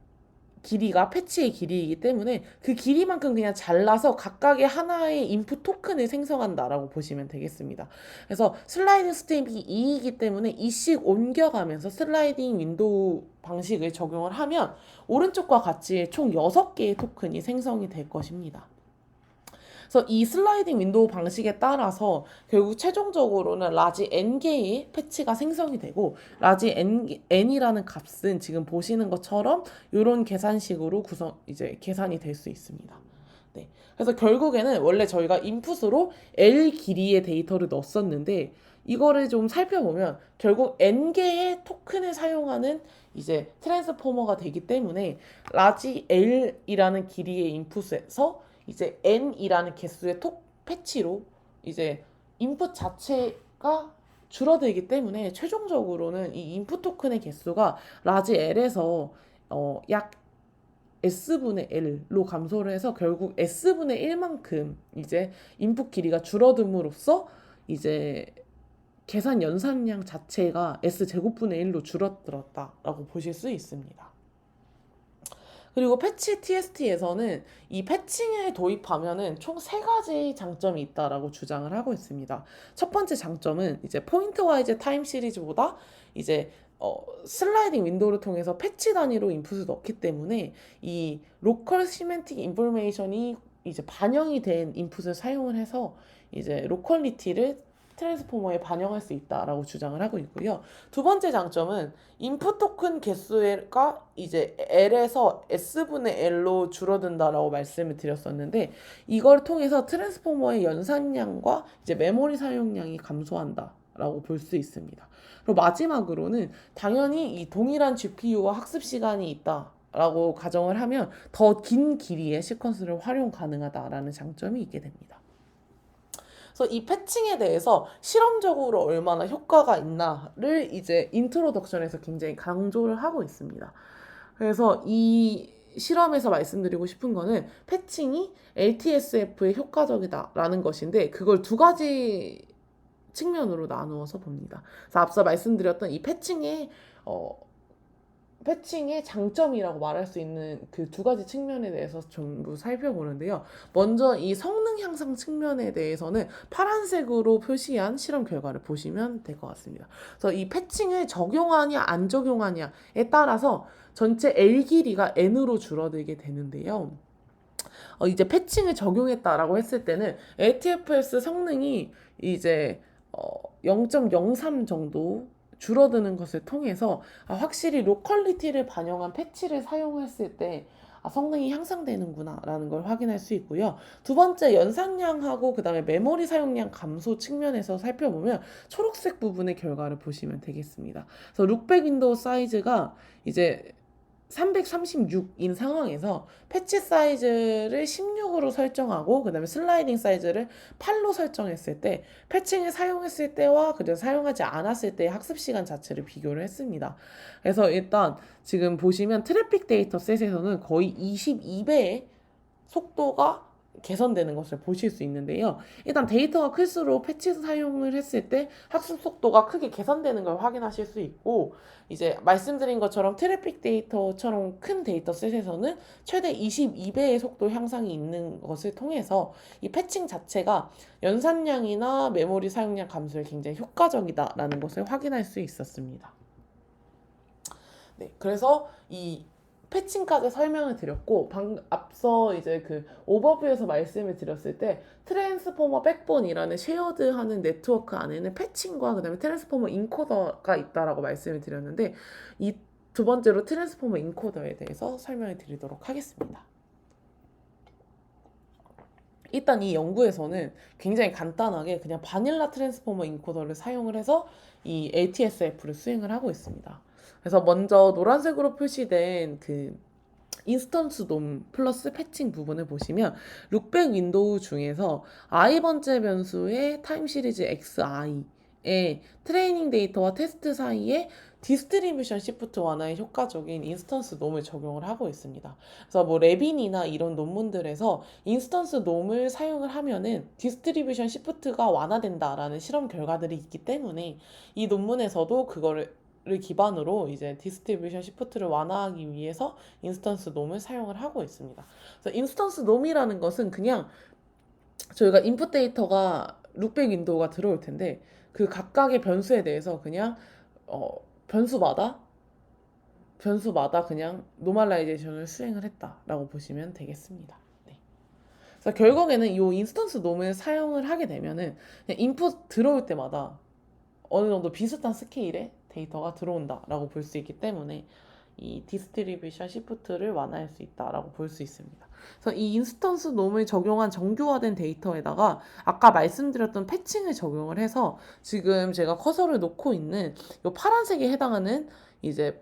길이가 패치의 길이이기 때문에 그 길이만큼 그냥 잘라서 각각의 하나의 인풋 토큰을 생성한다라고 보시면 되겠습니다. 그래서 슬라이딩 스텝이 2이기 때문에 2씩 옮겨가면서 슬라이딩 윈도우 방식을 적용을 하면 오른쪽과 같이 총 6개의 토큰이 생성이 될 것입니다. 그래서 이 슬라이딩 윈도우 방식에 따라서 결국 최종적으로는 라지 n개의 패치가 생성이 되고 라지 n이라는 값은 지금 보시는 것처럼 이런 계산식으로 이제 계산이 될 수 있습니다. 네. 그래서 결국에는 원래 저희가 인풋으로 L 길이의 데이터를 넣었었는데 이거를 좀 살펴보면 결국 n개의 토큰을 사용하는 이제 트랜스포머가 되기 때문에 라지 L이라는 길이의 인풋에서 이제 n이라는 개수의 패치로 이제 인풋 자체가 줄어들기 때문에 최종적으로는 이 인풋 토큰의 개수가 라지 L에서 약 S분의 L로 감소를 해서 결국 S분의 1만큼 이제 인풋 길이가 줄어듦으로써 이제 계산 연산량 자체가 S제곱분의 1로 줄어들었다라고 보실 수 있습니다. 그리고 패치 TST에서는 이 패칭을 도입하면은 총 3가지 장점이 있다라고 주장을 하고 있습니다. 첫 번째 장점은 이제 포인트 와이즈 타임 시리즈보다 이제 슬라이딩 윈도우를 통해서 패치 단위로 인풋을 넣기 때문에 이 로컬 시멘틱 인포메이션이 이제 반영이 된 인풋을 사용을 해서 이제 로컬리티를 트랜스포머에 반영할 수 있다라고 주장을 하고 있고요. 두 번째 장점은 인풋 토큰 개수가 이제 L에서 S분의 L로 줄어든다라고 말씀을 드렸었는데 이걸 통해서 트랜스포머의 연산량과 이제 메모리 사용량이 감소한다라고 볼 수 있습니다. 그리고 마지막으로는 당연히 이 동일한 GPU와 학습 시간이 있다. 라고 가정을 하면 더 긴 길이의 시퀀스를 활용 가능하다라는 장점이 있게 됩니다. 그래서 이 패칭에 대해서 실험적으로 얼마나 효과가 있나를 이제 인트로덕션에서 굉장히 강조를 하고 있습니다. 그래서 이 실험에서 말씀드리고 싶은 거는 패칭이 LTSF에 효과적이다라는 것인데 그걸 두 가지 측면으로 나누어서 봅니다. 그래서 앞서 말씀드렸던 이 패칭의 장점이라고 말할 수 있는 그 두 가지 측면에 대해서 전부 살펴보는데요. 먼저 이 성능 향상 측면에 대해서는 파란색으로 표시한 실험 결과를 보시면 될 것 같습니다. 그래서 이 패칭을 적용하냐 안 적용하냐에 따라서 전체 L 길이가 N으로 줄어들게 되는데요. 이제 패칭을 적용했다라고 했을 때는 ATFS 성능이 이제 0.03 정도 줄어드는 것을 통해서 확실히 로컬리티를 반영한 패치를 사용했을 때 성능이 향상되는구나 라는 걸 확인할 수 있고요. 두 번째 연산량하고 그 다음에 메모리 사용량 감소 측면에서 살펴보면 초록색 부분의 결과를 보시면 되겠습니다. 그래서 룩백 윈도우 사이즈가 이제 336인 상황에서 패치 사이즈를 16으로 설정하고 그 다음에 슬라이딩 사이즈를 8로 설정했을 때 패칭을 사용했을 때와 그냥 사용하지 않았을 때의 학습 시간 자체를 비교를 했습니다. 그래서 일단 지금 보시면 트래픽 데이터 셋에서는 거의 22배의 속도가 개선되는 것을 보실 수 있는데요. 일단 데이터가 클수록 패치 사용을 했을 때 학습 속도가 크게 개선되는 걸 확인하실 수 있고 이제 말씀드린 것처럼 트래픽 데이터처럼 큰 데이터 셋에서는 최대 22배의 속도 향상이 있는 것을 통해서 이 패칭 자체가 연산량이나 메모리 사용량 감소에 굉장히 효과적이다라는 것을 확인할 수 있었습니다. 네, 그래서 이 패칭까지 설명을 드렸고 앞서 이제 그 오버뷰에서 말씀을 드렸을 때 트랜스포머 백본이라는 쉐어드하는 네트워크 안에는 패칭과 그다음에 트랜스포머 인코더가 있다라고 말씀을 드렸는데 이 두 번째로 트랜스포머 인코더에 대해서 설명을 드리도록 하겠습니다. 일단 이 연구에서는 굉장히 간단하게 그냥 바닐라 트랜스포머 인코더를 사용을 해서 이 LTSF를 수행을 하고 있습니다. 그래서 먼저 노란색으로 표시된 그 인스턴스 돔 플러스 패칭 부분을 보시면 룩백 윈도우 중에서 i번째 변수의 타임 시리즈 xi의 트레이닝 데이터와 테스트 사이에 디스트리뷰션 시프트 완화에 효과적인 인스턴스 놈을 적용을 하고 있습니다. 그래서 뭐 레빈이나 이런 논문들에서 인스턴스 놈을 사용을 하면은 디스트리뷰션 시프트가 완화된다라는 실험 결과들이 있기 때문에 이 논문에서도 그거를 기반으로 이제 디스트리뷰션 시프트를 완화하기 위해서 인스턴스 놈을 사용을 하고 있습니다. 그래서 인스턴스 놈이라는 것은 그냥 저희가 인풋 데이터가 룩백 윈도우가 들어올 텐데 그 각각의 변수에 대해서 그냥 변수마다 그냥 노멀라이제이션을 수행을 했다라고 보시면 되겠습니다. 네. 그래서 결국에는 이 인스턴스 놈을 사용을 하게 되면은 그냥 인풋 들어올 때마다 어느 정도 비슷한 스케일의 데이터가 들어온다라고 볼 수 있기 때문에 이 디스트리뷰션 시프트를 완화할 수 있다라고 볼 수 있습니다. 그래서 이 인스턴스 놈을 적용한 정교화된 데이터에다가 아까 말씀드렸던 패칭을 적용을 해서 지금 제가 커서를 놓고 있는 이 파란색에 해당하는 이제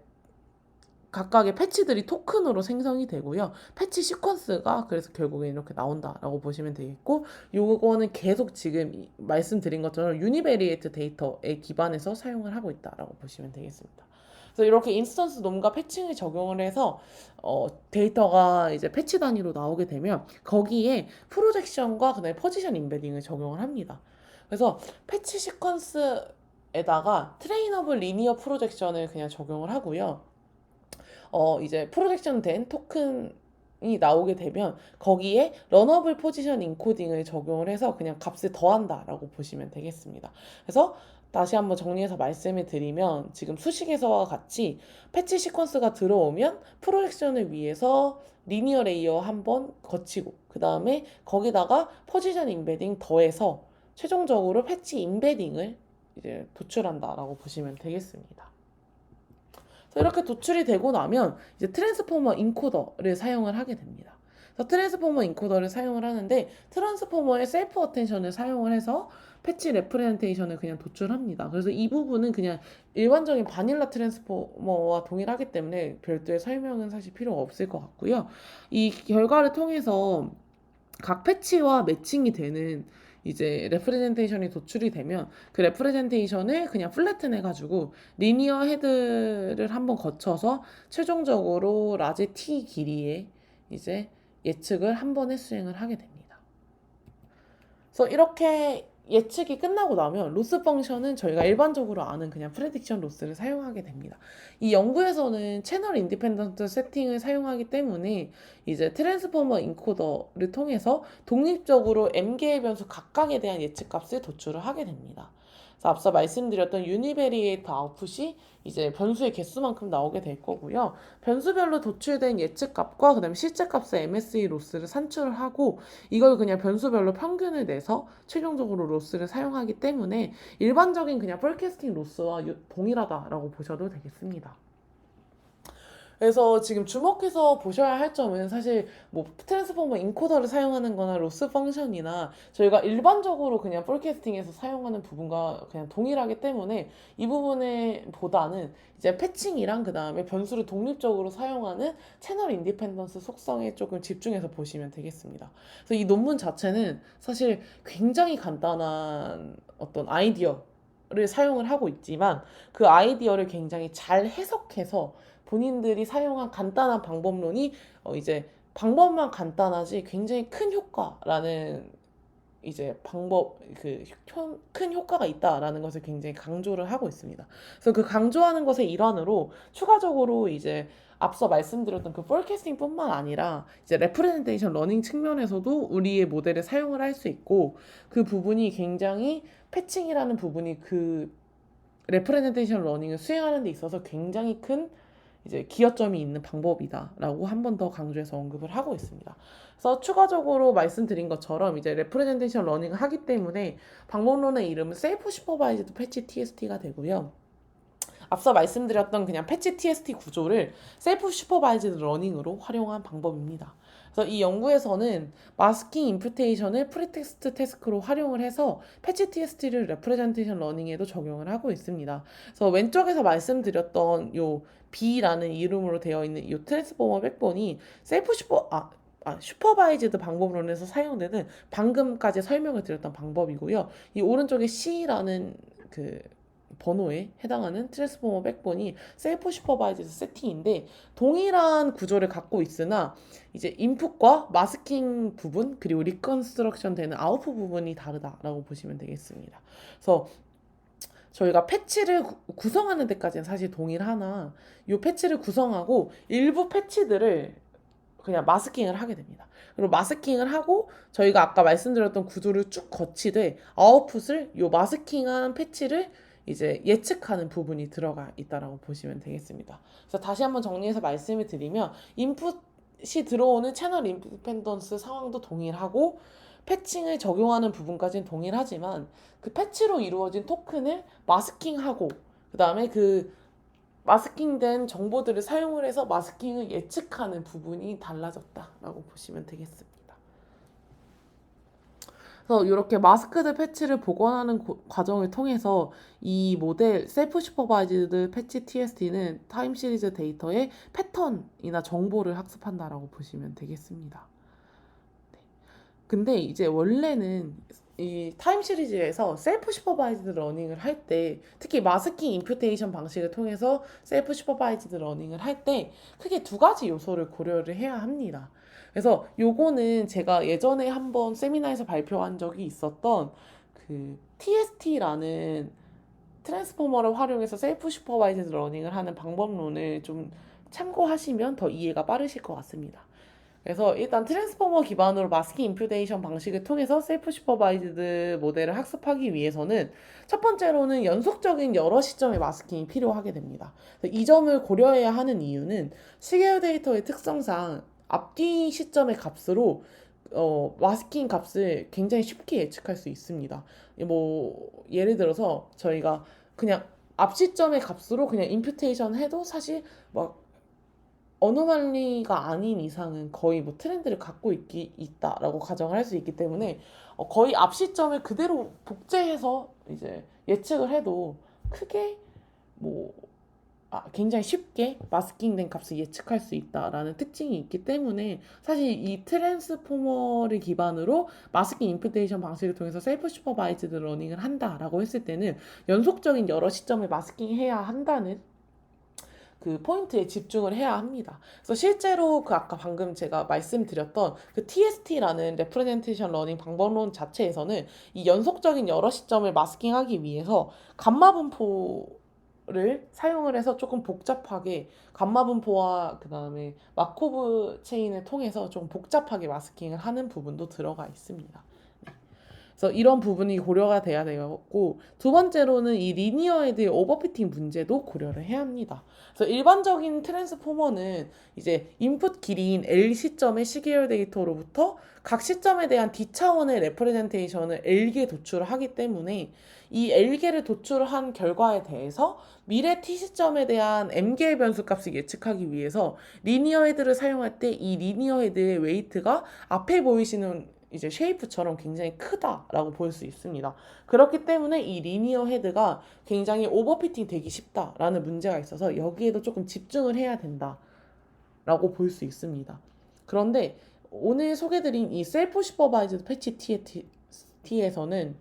각각의 패치들이 토큰으로 생성이 되고요. 패치 시퀀스가 그래서 결국에 이렇게 나온다라고 보시면 되겠고 요거는 계속 지금 말씀드린 것처럼 유니베리에이트 데이터에 기반해서 사용을 하고 있다라고 보시면 되겠습니다. 그래서 이렇게 인스턴스 놈과 패칭을 적용을 해서 데이터가 이제 패치 단위로 나오게 되면 거기에 프로젝션과 그다음에 포지션 임베딩을 적용을 합니다. 그래서 패치 시퀀스에다가 트레이너블 리니어 프로젝션을 그냥 적용을 하고요. 이제 프로젝션 된 토큰이 나오게 되면 거기에 러너블 포지션 인코딩을 적용을 해서 그냥 값을 더한다라고 보시면 되겠습니다. 그래서 다시 한번 정리해서 말씀을 드리면 지금 수식에서와 같이 패치 시퀀스가 들어오면 프로젝션을 위해서 리니어 레이어 한번 거치고 그 다음에 거기다가 포지션 임베딩 더해서 최종적으로 패치 임베딩을 이제 도출한다라고 보시면 되겠습니다. 이렇게 도출이 되고 나면 이제 트랜스포머 인코더를 사용을 하게 됩니다. 그래서 트랜스포머 인코더를 사용을 하는데 트랜스포머의 셀프 어텐션을 사용을 해서 패치 레프레젠테이션을 그냥 도출합니다. 그래서 이 부분은 그냥 일반적인 바닐라 트랜스포머와 동일하기 때문에 별도의 설명은 사실 필요가 없을 것 같고요. 이 결과를 통해서 각 패치와 매칭이 되는 이제 레프레젠테이션이 도출이 되면 그 레프레젠테이션을 그냥 플래튼 해가지고 리니어 헤드를 한번 거쳐서 최종적으로 라지 T 길이의 이제 예측을 한 번에 수행을 하게 됩니다. 그래서 이렇게 예측이 끝나고 나면 로스 펑션은 저희가 일반적으로 아는 그냥 프레딕션 로스를 사용하게 됩니다. 이 연구에서는 채널 인디펜던트 세팅을 사용하기 때문에 이제 트랜스포머 인코더를 통해서 독립적으로 m개의 변수 각각에 대한 예측값을 도출을 하게 됩니다. 그래서 앞서 말씀드렸던 유니베리에이트 아웃풋이 이제 변수의 개수만큼 나오게 될 거고요. 변수별로 도출된 예측값과 그다음에 실제값의 MSE 로스를 산출을 하고 이걸 그냥 변수별로 평균을 내서 최종적으로 로스를 사용하기 때문에 일반적인 그냥 폴캐스팅 로스와 동일하다라고 보셔도 되겠습니다. 그래서 지금 주목해서 보셔야 할 점은 사실 뭐 트랜스포머 인코더를 사용하는 거나 로스 펑션이나 저희가 일반적으로 그냥 폴캐스팅에서 사용하는 부분과 그냥 동일하기 때문에 이 부분에 보다는 이제 패칭이랑 그 다음에 변수를 독립적으로 사용하는 채널 인디펜던스 속성에 조금 집중해서 보시면 되겠습니다. 그래서 이 논문 자체는 사실 굉장히 간단한 어떤 아이디어를 사용을 하고 있지만 그 아이디어를 굉장히 잘 해석해서 본인들이 사용한 간단한 방법론이 이제 방법만 간단하지 굉장히 큰 효과라는 이제 방법 큰 효과가 있다라는 것을 굉장히 강조를 하고 있습니다. 그래서 그 강조하는 것의 일환으로 추가적으로 이제 앞서 말씀드렸던 그 폴캐스팅뿐만 아니라 이제 레프레젠테이션 러닝 측면에서도 우리의 모델을 사용을 할 수 있고 그 부분이 굉장히 패칭이라는 부분이 그 레프레젠테이션 러닝을 수행하는 데 있어서 굉장히 큰 이제 기여점이 있는 방법이다라고 한 번 더 강조해서 언급을 하고 있습니다. 그래서 추가적으로 말씀드린 것처럼 이제 레프레젠테이션 러닝을 하기 때문에 방법론의 이름은 셀프 슈퍼바이즈드 패치 TST가 되고요. 앞서 말씀드렸던 그냥 패치 TST 구조를 셀프 슈퍼바이즈드 러닝으로 활용한 방법입니다. 그래서 이 연구에서는 마스킹 임퓨테이션을 프리텍스트 태스크로 활용을 해서 패치 TST를 레프레젠테이션 러닝에도 적용을 하고 있습니다. 그래서 왼쪽에서 말씀드렸던 요 B라는 이름으로 되어 있는 이 트랜스포머 백본이 셀프 슈퍼바이즈드 방법론에서 사용되는 방금까지 설명을 드렸던 방법이고요. 이 오른쪽에 C라는 그 번호에 해당하는 트랜스포머 백본이 셀프 슈퍼바이즈드 세팅인데 동일한 구조를 갖고 있으나 이제 인풋과 마스킹 부분 그리고 리컨스트럭션 되는 아웃풋 부분이 다르다라고 보시면 되겠습니다. 그래서 저희가 패치를 구성하는 데까지는 사실 동일하나 이 패치를 구성하고 일부 패치들을 그냥 마스킹을 하게 됩니다. 그리고 마스킹을 하고 저희가 아까 말씀드렸던 구조를 쭉 거치되 아웃풋을 이 마스킹한 패치를 이제 예측하는 부분이 들어가 있다라고 보시면 되겠습니다. 그래서 다시 한번 정리해서 말씀을 드리면 인풋이 들어오는 채널 인디펜던스 상황도 동일하고 패칭을 적용하는 부분까지는 동일하지만 그 패치로 이루어진 토큰을 마스킹하고 그 다음에 그 마스킹된 정보들을 사용을 해서 마스킹을 예측하는 부분이 달라졌다라고 보시면 되겠습니다. 그래서 이렇게 마스크드 패치를 복원하는 과정을 통해서 이 모델 셀프 슈퍼바이즈드 패치 TST는 타임 시리즈 데이터의 패턴이나 정보를 학습한다라고 보시면 되겠습니다. 네. 근데 이제 원래는 이 타임 시리즈에서 셀프 슈퍼바이즈드 러닝을 할 때 특히 마스킹 임퓨테이션 방식을 통해서 셀프 슈퍼바이즈드 러닝을 할 때 크게 두 가지 요소를 고려를 해야 합니다. 그래서 요거는 제가 예전에 한번 세미나에서 발표한 적이 있었던 그 TST라는 트랜스포머를 활용해서 셀프 슈퍼바이즈드 러닝을 하는 방법론을 좀 참고하시면 더 이해가 빠르실 것 같습니다. 그래서 일단 트랜스포머 기반으로 마스킹 임퓨테이션 방식을 통해서 셀프 슈퍼바이즈드 모델을 학습하기 위해서는 첫 번째로는 연속적인 여러 시점의 마스킹이 필요하게 됩니다. 이 점을 고려해야 하는 이유는 시계열 데이터의 특성상 앞뒤 시점의 값으로 마스킹 값을 굉장히 쉽게 예측할 수 있습니다. 뭐 예를 들어서 저희가 그냥 앞 시점의 값으로 그냥 임퓨테이션 해도 사실 막 어노말리가 아닌 이상은 거의 뭐 트렌드를 갖고 있다라고 가정을 할 수 있기 때문에 거의 앞 시점을 그대로 복제해서 이제 예측을 해도 크게 뭐 굉장히 쉽게 마스킹된 값을 예측할 수 있다라는 특징이 있기 때문에 사실 이 트랜스포머를 기반으로 마스킹 임퓨테이션 방식을 통해서 셀프 슈퍼바이즈드 러닝을 한다라고 했을 때는 연속적인 여러 시점을 마스킹해야 한다는 그 포인트에 집중을 해야 합니다. 그래서 실제로 그 아까 방금 제가 말씀드렸던 그 TST라는 레프레젠테이션 러닝 방법론 자체에서는 이 연속적인 여러 시점을 마스킹하기 위해서 감마 분포를 사용을 해서 조금 복잡하게 감마 분포와 그 다음에 마코브 체인을 통해서 좀 복잡하게 마스킹을 하는 부분도 들어가 있습니다. 그래서 이런 부분이 고려가 돼야 되고 두 번째로는 이 리니어 헤드의 오버피팅 문제도 고려를 해야 합니다. 그래서 일반적인 트랜스포머는 이제 인풋 길이인 L 시점의 시계열 데이터로부터 각 시점에 대한 D 차원의 레프레젠테이션을 L개 도출을 하기 때문에 이 L개를 도출을 한 결과에 대해서 미래 T 시점에 대한 M개의 변수값을 예측하기 위해서 리니어 헤드를 사용할 때 이 리니어 헤드의 웨이트가 앞에 보이시는 이제 쉐이프처럼 굉장히 크다라고 볼 수 있습니다. 그렇기 때문에 이 리니어 헤드가 굉장히 오버피팅 되기 쉽다라는 문제가 있어서 여기에도 조금 집중을 해야 된다라고 볼 수 있습니다. 그런데 오늘 소개드린 이 셀프 슈퍼바이즈드 패치 T에서는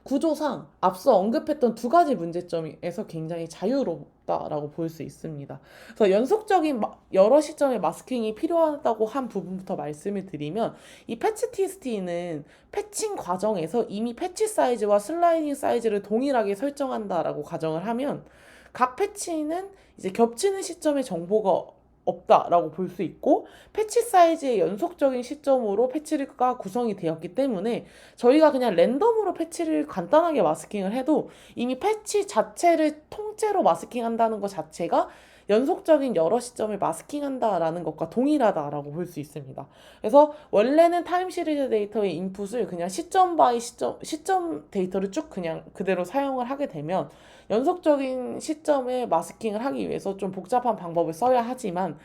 구조상 앞서 언급했던 두 가지 문제점에서 굉장히 자유롭다라고 볼 수 있습니다. 그래서 연속적인 여러 시점의 마스킹이 필요하다고 한 부분부터 말씀을 드리면 이 패치 TST는 패칭 과정에서 이미 패치 사이즈와 슬라이딩 사이즈를 동일하게 설정한다라고 가정을 하면 각 패치는 이제 겹치는 시점의 정보가 없다라고 볼 수 있고 패치 사이즈의 연속적인 시점으로 패치가 구성이 되었기 때문에 저희가 그냥 랜덤으로 패치를 간단하게 마스킹을 해도 이미 패치 자체를 통째로 마스킹한다는 것 자체가 연속적인 여러 시점을 마스킹한다라는 것과 동일하다라고 볼 수 있습니다. 그래서 원래는 타임 시리즈 데이터의 인풋을 그냥 시점 바이 시점 데이터를 쭉 그냥 그대로 사용을 하게 되면 연속적인 시점에 마스킹을 하기 위해서 좀 복잡한 방법을 써야 하지만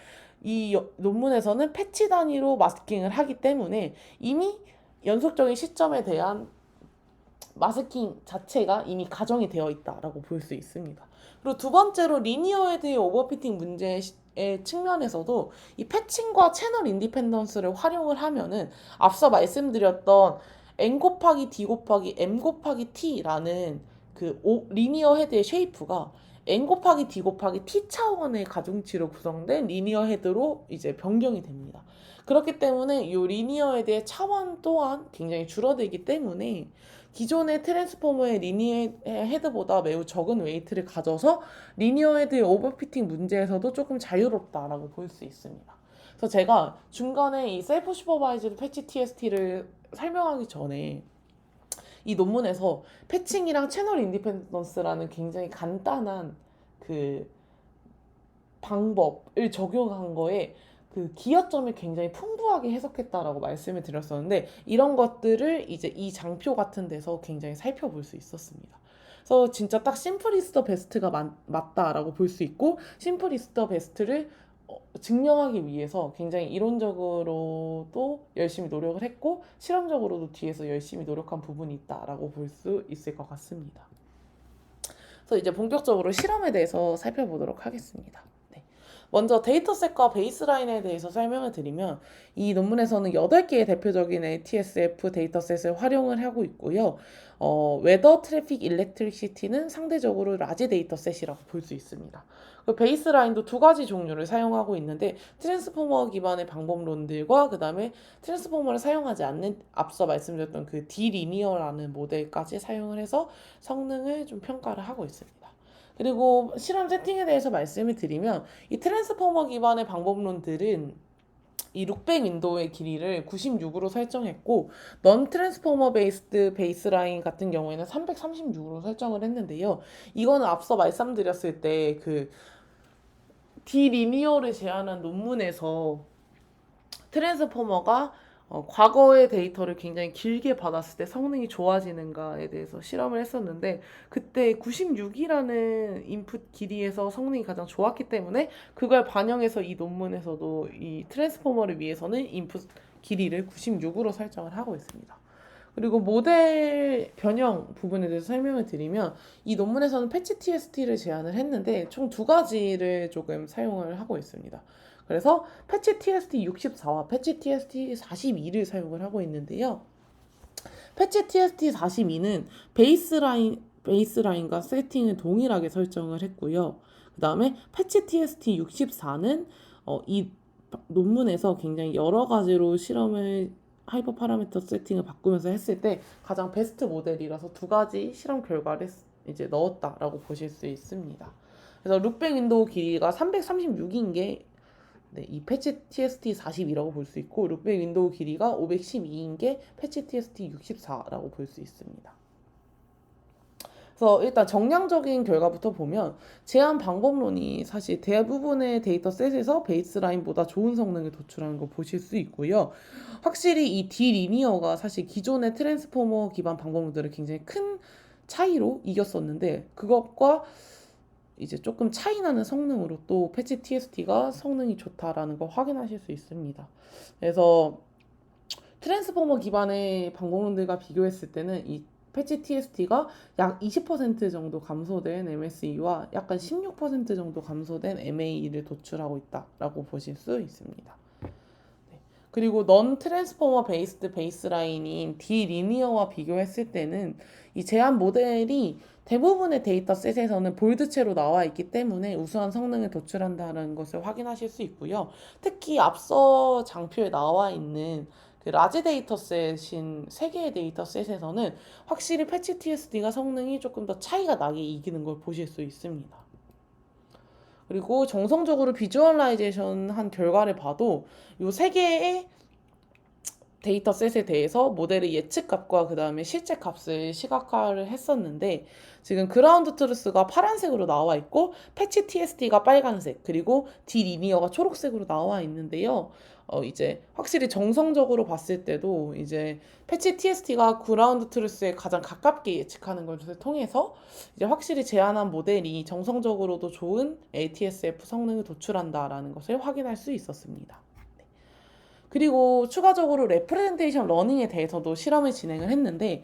이 논문에서는 패치 단위로 마스킹을 하기 때문에 이미 연속적인 시점에 대한 마스킹 자체가 이미 가정이 되어 있다라고 볼 수 있습니다. 그리고 두 번째로 리니어 헤드의 오버피팅 문제의 측면에서도 이 패칭과 채널 인디펜던스를 활용을 하면은 앞서 말씀드렸던 n 곱하기 d 곱하기 m 곱하기 t라는 그 리니어 헤드의 쉐이프가 n 곱하기 d 곱하기 t 차원의 가중치로 구성된 리니어 헤드로 이제 변경이 됩니다. 그렇기 때문에 이 리니어 헤드의 차원 또한 굉장히 줄어들기 때문에 기존의 트랜스포머의 리니어 헤드보다 매우 적은 웨이트를 가져서 리니어 헤드의 오버피팅 문제에서도 조금 자유롭다라고 볼 수 있습니다. 그래서 제가 중간에 이 셀프 슈퍼바이즈드 패치 TST를 설명하기 전에 이 논문에서 패칭이랑 채널 인디펜던스라는 굉장히 간단한 그 방법을 적용한 거에 그 기여점을 굉장히 풍부하게 해석했다라고 말씀을 드렸었는데 이런 것들을 이제 이 장표 같은 데서 굉장히 살펴볼 수 있었습니다. 그래서 진짜 딱 심플 이즈 더 베스트가 맞다라고 볼 수 있고 심플 이즈 더 베스트를 증명하기 위해서 굉장히 이론적으로도 열심히 노력을 했고 실험적으로도 뒤에서 열심히 노력한 부분이 있다라고 볼 수 있을 것 같습니다. 그래서 이제 본격적으로 실험에 대해서 살펴보도록 하겠습니다. 먼저 데이터셋과 베이스라인에 대해서 설명을 드리면 이 논문에서는 8개의 대표적인 ATSF 데이터셋을 활용을 하고 있고요. 웨더, 트래픽, 일렉트리시티는 상대적으로 라지 데이터셋이라고 볼 수 있습니다. 그 베이스라인도 두 가지 종류를 사용하고 있는데 트랜스포머 기반의 방법론들과 그 다음에 트랜스포머를 사용하지 않는 앞서 말씀드렸던 그 디리니어라는 모델까지 사용을 해서 성능을 좀 평가를 하고 있습니다. 그리고 실험 세팅에 대해서 말씀을 드리면 이 트랜스포머 기반의 방법론들은 이 룩백 윈도우의 길이를 96으로 설정했고 넌 트랜스포머 베이스드 베이스라인 같은 경우에는 336으로 설정을 했는데요. 이거는 앞서 말씀드렸을 때 그 디리니어를 제안한 논문에서 트랜스포머가 과거의 데이터를 굉장히 길게 받았을 때 성능이 좋아지는가에 대해서 실험을 했었는데 그때 96이라는 인풋 길이에서 성능이 가장 좋았기 때문에 그걸 반영해서 이 논문에서도 이 트랜스포머를 위해서는 인풋 길이를 96으로 설정을 하고 있습니다. 그리고 모델 변형 부분에 대해서 설명을 드리면 이 논문에서는 패치 TST를 제안을 했는데 총 두 가지를 조금 사용을 하고 있습니다. 그래서 패치 TST 64와 패치 TST 42를 사용을 하고 있는데요. 패치 TST 42는 베이스라인과 세팅을 동일하게 설정을 했고요. 그 다음에 패치 TST 64는 이 논문에서 굉장히 여러 가지로 실험을 하이퍼 파라미터 세팅을 바꾸면서 했을 때 가장 베스트 모델이라서 두 가지 실험 결과를 이제 넣었다라고 보실 수 있습니다. 그래서 룩백 윈도우 길이가 336인 게 이 패치 TST 42라고 볼 수 있고 룩백 윈도우 길이가 512인 게 패치 TST 64라고 볼 수 있습니다. 그래서 일단 정량적인 결과부터 보면 제한 방법론이 사실 대부분의 데이터셋에서 베이스라인보다 좋은 성능을 도출하는 거 보실 수 있고요. 확실히 이 디리니어가 사실 기존의 트랜스포머 기반 방법론들을 굉장히 큰 차이로 이겼었는데 그것과 이제 조금 차이 나는 성능으로 또 패치 TST가 성능이 좋다라는 걸 확인하실 수 있습니다. 그래서 트랜스포머 기반의 방법론들과 비교했을 때는 이 패치 TST가 약 20% 정도 감소된 MSE와 약간 16% 정도 감소된 MAE를 도출하고 있다라고 보실 수 있습니다. 그리고 넌 트랜스포머 베이스드 베이스라인인 디리니어와 비교했을 때는 이 제한 모델이 대부분의 데이터셋에서는 볼드체로 나와 있기 때문에 우수한 성능을 도출한다는 것을 확인하실 수 있고요. 특히 앞서 장표에 나와 있는 그 라지 데이터셋인 3개의 데이터셋에서는 확실히 패치 TSD가 성능이 조금 더 차이가 나게 이기는 걸 보실 수 있습니다. 그리고 정성적으로 비주얼라이제이션 한 결과를 봐도 이 3개의 데이터셋에 대해서 모델의 예측값과 그 다음에 실제 값을 시각화를 했었는데 지금 그라운드 트루스가 파란색으로 나와 있고 패치 TST가 빨간색 그리고 디리니어가 초록색으로 나와 있는데요. 이제 확실히 정성적으로 봤을 때도 이제 패치 TST가 그라운드 트루스에 가장 가깝게 예측하는 것을 통해서 이제 확실히 제안한 모델이 정성적으로도 좋은 ATSF 성능을 도출한다라는 것을 확인할 수 있었습니다. 그리고 추가적으로 레프레젠테이션 러닝에 대해서도 실험을 진행을 했는데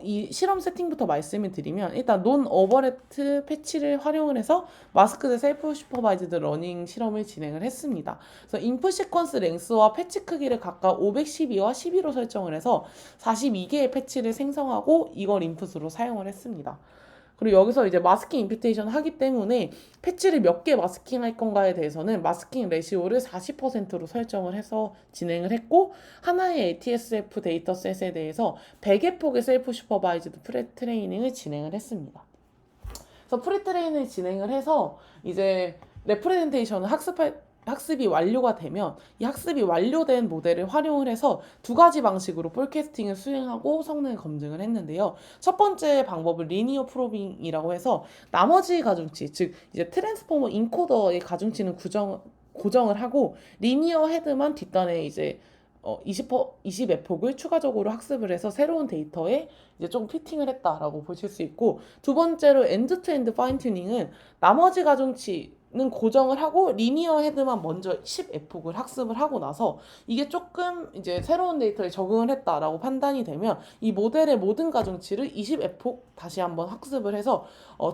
이 실험 세팅부터 말씀을 드리면 일단 논 오버랩트 패치를 활용을 해서 마스크드 셀프 슈퍼바이즈드 러닝 실험을 진행을 했습니다. 그래서 인풋 시퀀스 랭스와 패치 크기를 각각 512와 12로 설정을 해서 42개의 패치를 생성하고 이걸 인풋으로 사용을 했습니다. 그리고 여기서 이제 마스킹 임피테이션 하기 때문에 패치를 몇 개 마스킹 할 건가에 대해서는 마스킹 레시오를 40%로 설정을 해서 진행을 했고 하나의 ATSF 데이터셋에 대해서 100의 폭의 셀프 슈퍼바이즈드 프레트레이닝을 진행을 했습니다. 그래서 프리트레이닝을 진행을 해서 이제 레프레젠테이션을 학습이 완료가 되면 이 학습이 완료된 모델을 활용을 해서 두 가지 방식으로 폴캐스팅을 수행하고 성능을 검증을 했는데요. 첫 번째 방법은 리니어 프로빙이라고 해서 나머지 가중치, 즉 이제 트랜스포머 인코더의 가중치는 고정을 하고 리니어 헤드만 뒷단에 이제 20의 폭을 추가적으로 학습을 해서 새로운 데이터에 이제 좀 피팅을 했다라고 보실 수 있고 두 번째로 엔드 투 엔드 파인 튜닝은 나머지 가중치는 고정을 하고 리니어 헤드만 먼저 10의 폭을 학습을 하고 나서 이게 조금 이제 새로운 데이터에 적응을 했다라고 판단이 되면 이 모델의 모든 가중치를 20의 폭 다시 한번 학습을 해서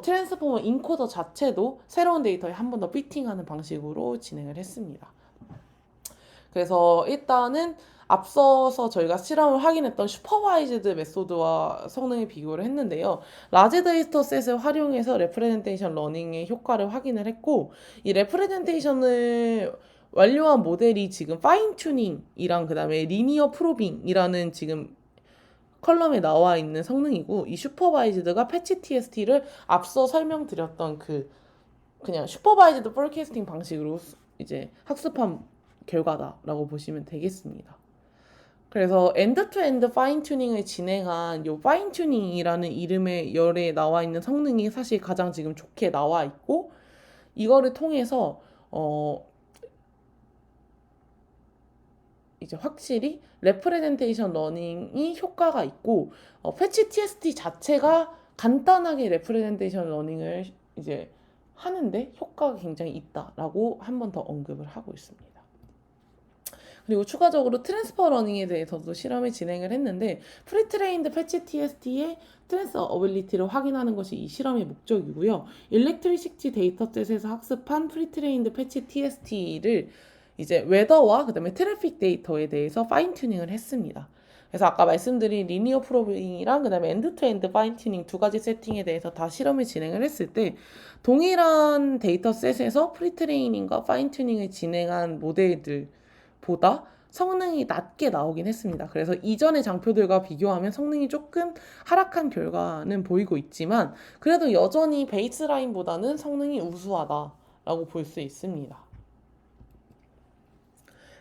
트랜스포머 인코더 자체도 새로운 데이터에 한 번 더 피팅하는 방식으로 진행을 했습니다. 그래서 일단은 앞서서 저희가 실험을 확인했던 슈퍼바이즈드 메소드와 성능의 비교를 했는데요. 라지 데이터셋을 활용해서 레프레젠테이션 러닝의 효과를 확인을 했고 이 레프레젠테이션을 완료한 모델이 지금 파인 튜닝이랑 그다음에 리니어 프로빙이라는 지금 컬럼에 나와 있는 성능이고 이 슈퍼바이즈드가 패치 TST를 앞서 설명드렸던 그냥 슈퍼바이즈드 포캐스팅 방식으로 이제 학습한 결과다라고 보시면 되겠습니다. 그래서 엔드 투 엔드 파인 튜닝을 진행한 요 파인 튜닝이라는 이름의 열에 나와 있는 성능이 사실 가장 지금 좋게 나와 있고 이거를 통해서 이제 확실히 레프레젠테이션 러닝이 효과가 있고 패치 TST 자체가 간단하게 레프레젠테이션 러닝을 이제 하는데 효과가 굉장히 있다라고 한 번 더 언급을 하고 있습니다. 그리고 추가적으로 트랜스퍼 러닝에 대해서도 실험을 진행을 했는데 프리트레인드 패치 TST의 트랜스퍼 어빌리티를 확인하는 것이 이 실험의 목적이고요. 일렉트리시티 데이터셋에서 학습한 프리트레인드 패치 TST를 이제 웨더와 그다음에 트래픽 데이터에 대해서 파인 튜닝을 했습니다. 그래서 아까 말씀드린 리니어 프로빙이랑 그다음에 엔드 투 엔드 파인 튜닝 두 가지 세팅에 대해서 다 실험을 진행을 했을 때 동일한 데이터셋에서 프리트레이닝과 파인 튜닝을 진행한 모델들보다 성능이 낮게 나오긴 했습니다. 그래서 이전의 장표들과 비교하면 성능이 조금 하락한 결과는 보이고 있지만 그래도 여전히 베이스라인보다는 성능이 우수하다라고 볼 수 있습니다.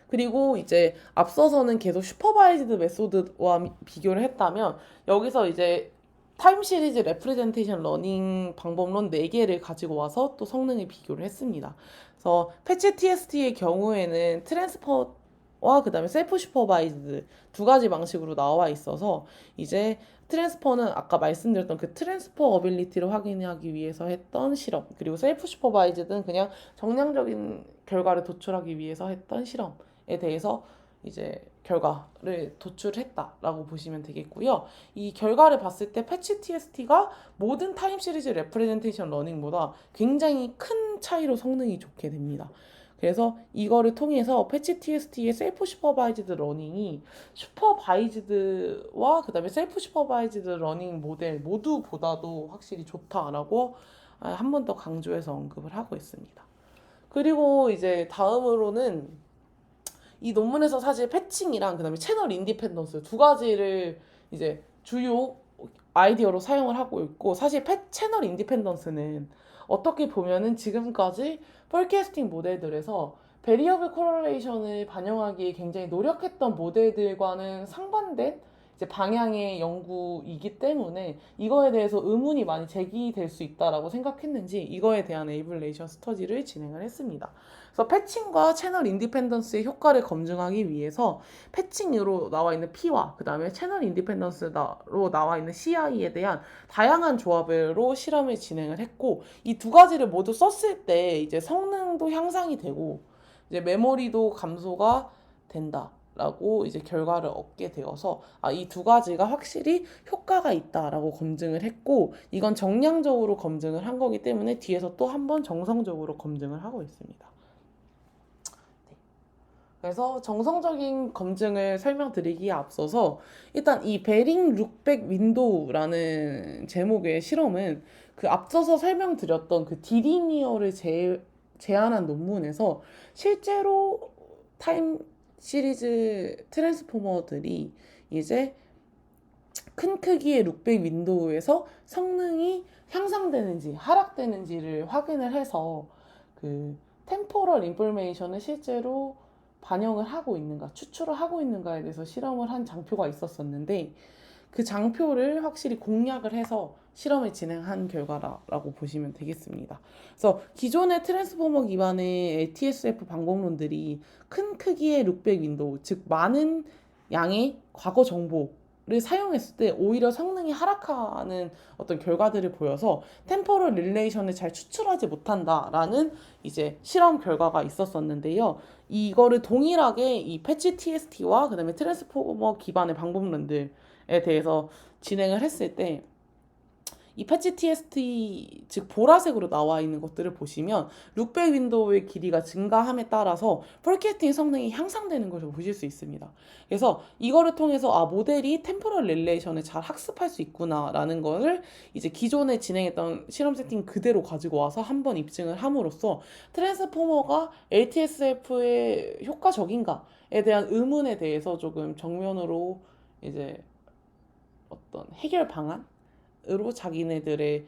그리고 이제 앞서서는 계속 슈퍼바이즈드 메소드와 비교를 했다면 여기서 이제 타임 시리즈 레프레젠테이션 러닝 방법론 4개를 가지고 와서 또 성능을 비교를 했습니다. 그래서 패치 TST의 경우에는 트랜스퍼와 그다음에 셀프 슈퍼바이즈드 두 가지 방식으로 나와 있어서 이제 트랜스퍼는 아까 말씀드렸던 그 트랜스퍼 어빌리티를 확인하기 위해서 했던 실험, 그리고 셀프 슈퍼바이즈드는 그냥 정량적인 결과를 도출하기 위해서 했던 실험에 대해서 이제 결과를 도출했다라고 보시면 되겠고요. 이 결과를 봤을 때 패치 TST가 모든 타임 시리즈 레프레젠테이션 러닝보다 굉장히 큰 차이로 성능이 좋게 됩니다. 그래서 이거를 통해서 패치 TST의 셀프 슈퍼바이즈드 러닝이 슈퍼바이즈드와 그다음에 셀프 슈퍼바이즈드 러닝 모델 모두보다도 확실히 좋다라고 한 번 더 강조해서 언급을 하고 있습니다. 그리고 이제 다음으로는 이 논문에서 사실 패칭이랑 그다음에 채널 인디펜던스 두 가지를 이제 주요 아이디어로 사용을 하고 있고 사실 채널 인디펜던스는 어떻게 보면은 지금까지 폴캐스팅 모델들에서 베리어블 코렐레이션을 반영하기에 굉장히 노력했던 모델들과는 상반된 이제 방향의 연구이기 때문에 이거에 대해서 의문이 많이 제기될 수 있다라고 생각했는지 이거에 대한 에이블레이션 스터디를 진행을 했습니다. 그래서 패칭과 채널 인디펜던스의 효과를 검증하기 위해서 패칭으로 나와 있는 P와 그 다음에 채널 인디펜던스로 나와 있는 CI에 대한 다양한 조합으로 실험을 진행을 했고 이 두 가지를 모두 썼을 때 이제 성능도 향상이 되고 이제 메모리도 감소가 된다. 라고 이제 결과를 얻게 되어서 이 두 가지가 확실히 효과가 있다라고 검증을 했고 이건 정량적으로 검증을 한 거기 때문에 뒤에서 또 한 번 정성적으로 검증을 하고 있습니다. 그래서 정성적인 검증을 설명드리기에 앞서서 일단 이 베링 룩백 윈도우라는 제목의 실험은 그 앞서서 설명드렸던 그 디리니어를 제안한 논문에서 실제로 타임 시리즈 트랜스포머들이 이제 큰 크기의 룩백 윈도우에서 성능이 향상되는지 하락되는지를 확인을 해서 그 템포럴 인포메이션을 실제로 반영을 하고 있는가, 추출을 하고 있는가에 대해서 실험을 한 장표가 있었었는데 그 장표를 확실히 공략을 해서 실험을 진행한 결과라고 보시면 되겠습니다. 그래서 기존의 트랜스포머 기반의 LTSF 방법론들이 큰 크기의 룩백 윈도우, 즉 많은 양의 과거 정보를 사용했을 때 오히려 성능이 하락하는 어떤 결과들을 보여서 템포럴 릴레이션을 잘 추출하지 못한다라는 이제 실험 결과가 있었었는데요. 이거를 동일하게 이 패치 TST와 그다음에 트랜스포머 기반의 방법론들에 대해서 진행을 했을 때 이 패치 TST 즉 보라색으로 나와 있는 것들을 보시면 룩백 윈도우의 길이가 증가함에 따라서 폴캐스팅 성능이 향상되는 것을 보실 수 있습니다. 그래서 이거를 통해서 모델이 템포럴 릴레이션을 잘 학습할 수 있구나라는 것을 이제 기존에 진행했던 실험 세팅 그대로 가지고 와서 한번 입증을 함으로써 트랜스포머가 LTSF에 효과적인가에 대한 의문에 대해서 조금 정면으로 이제 어떤 해결 방안으로 자기네들의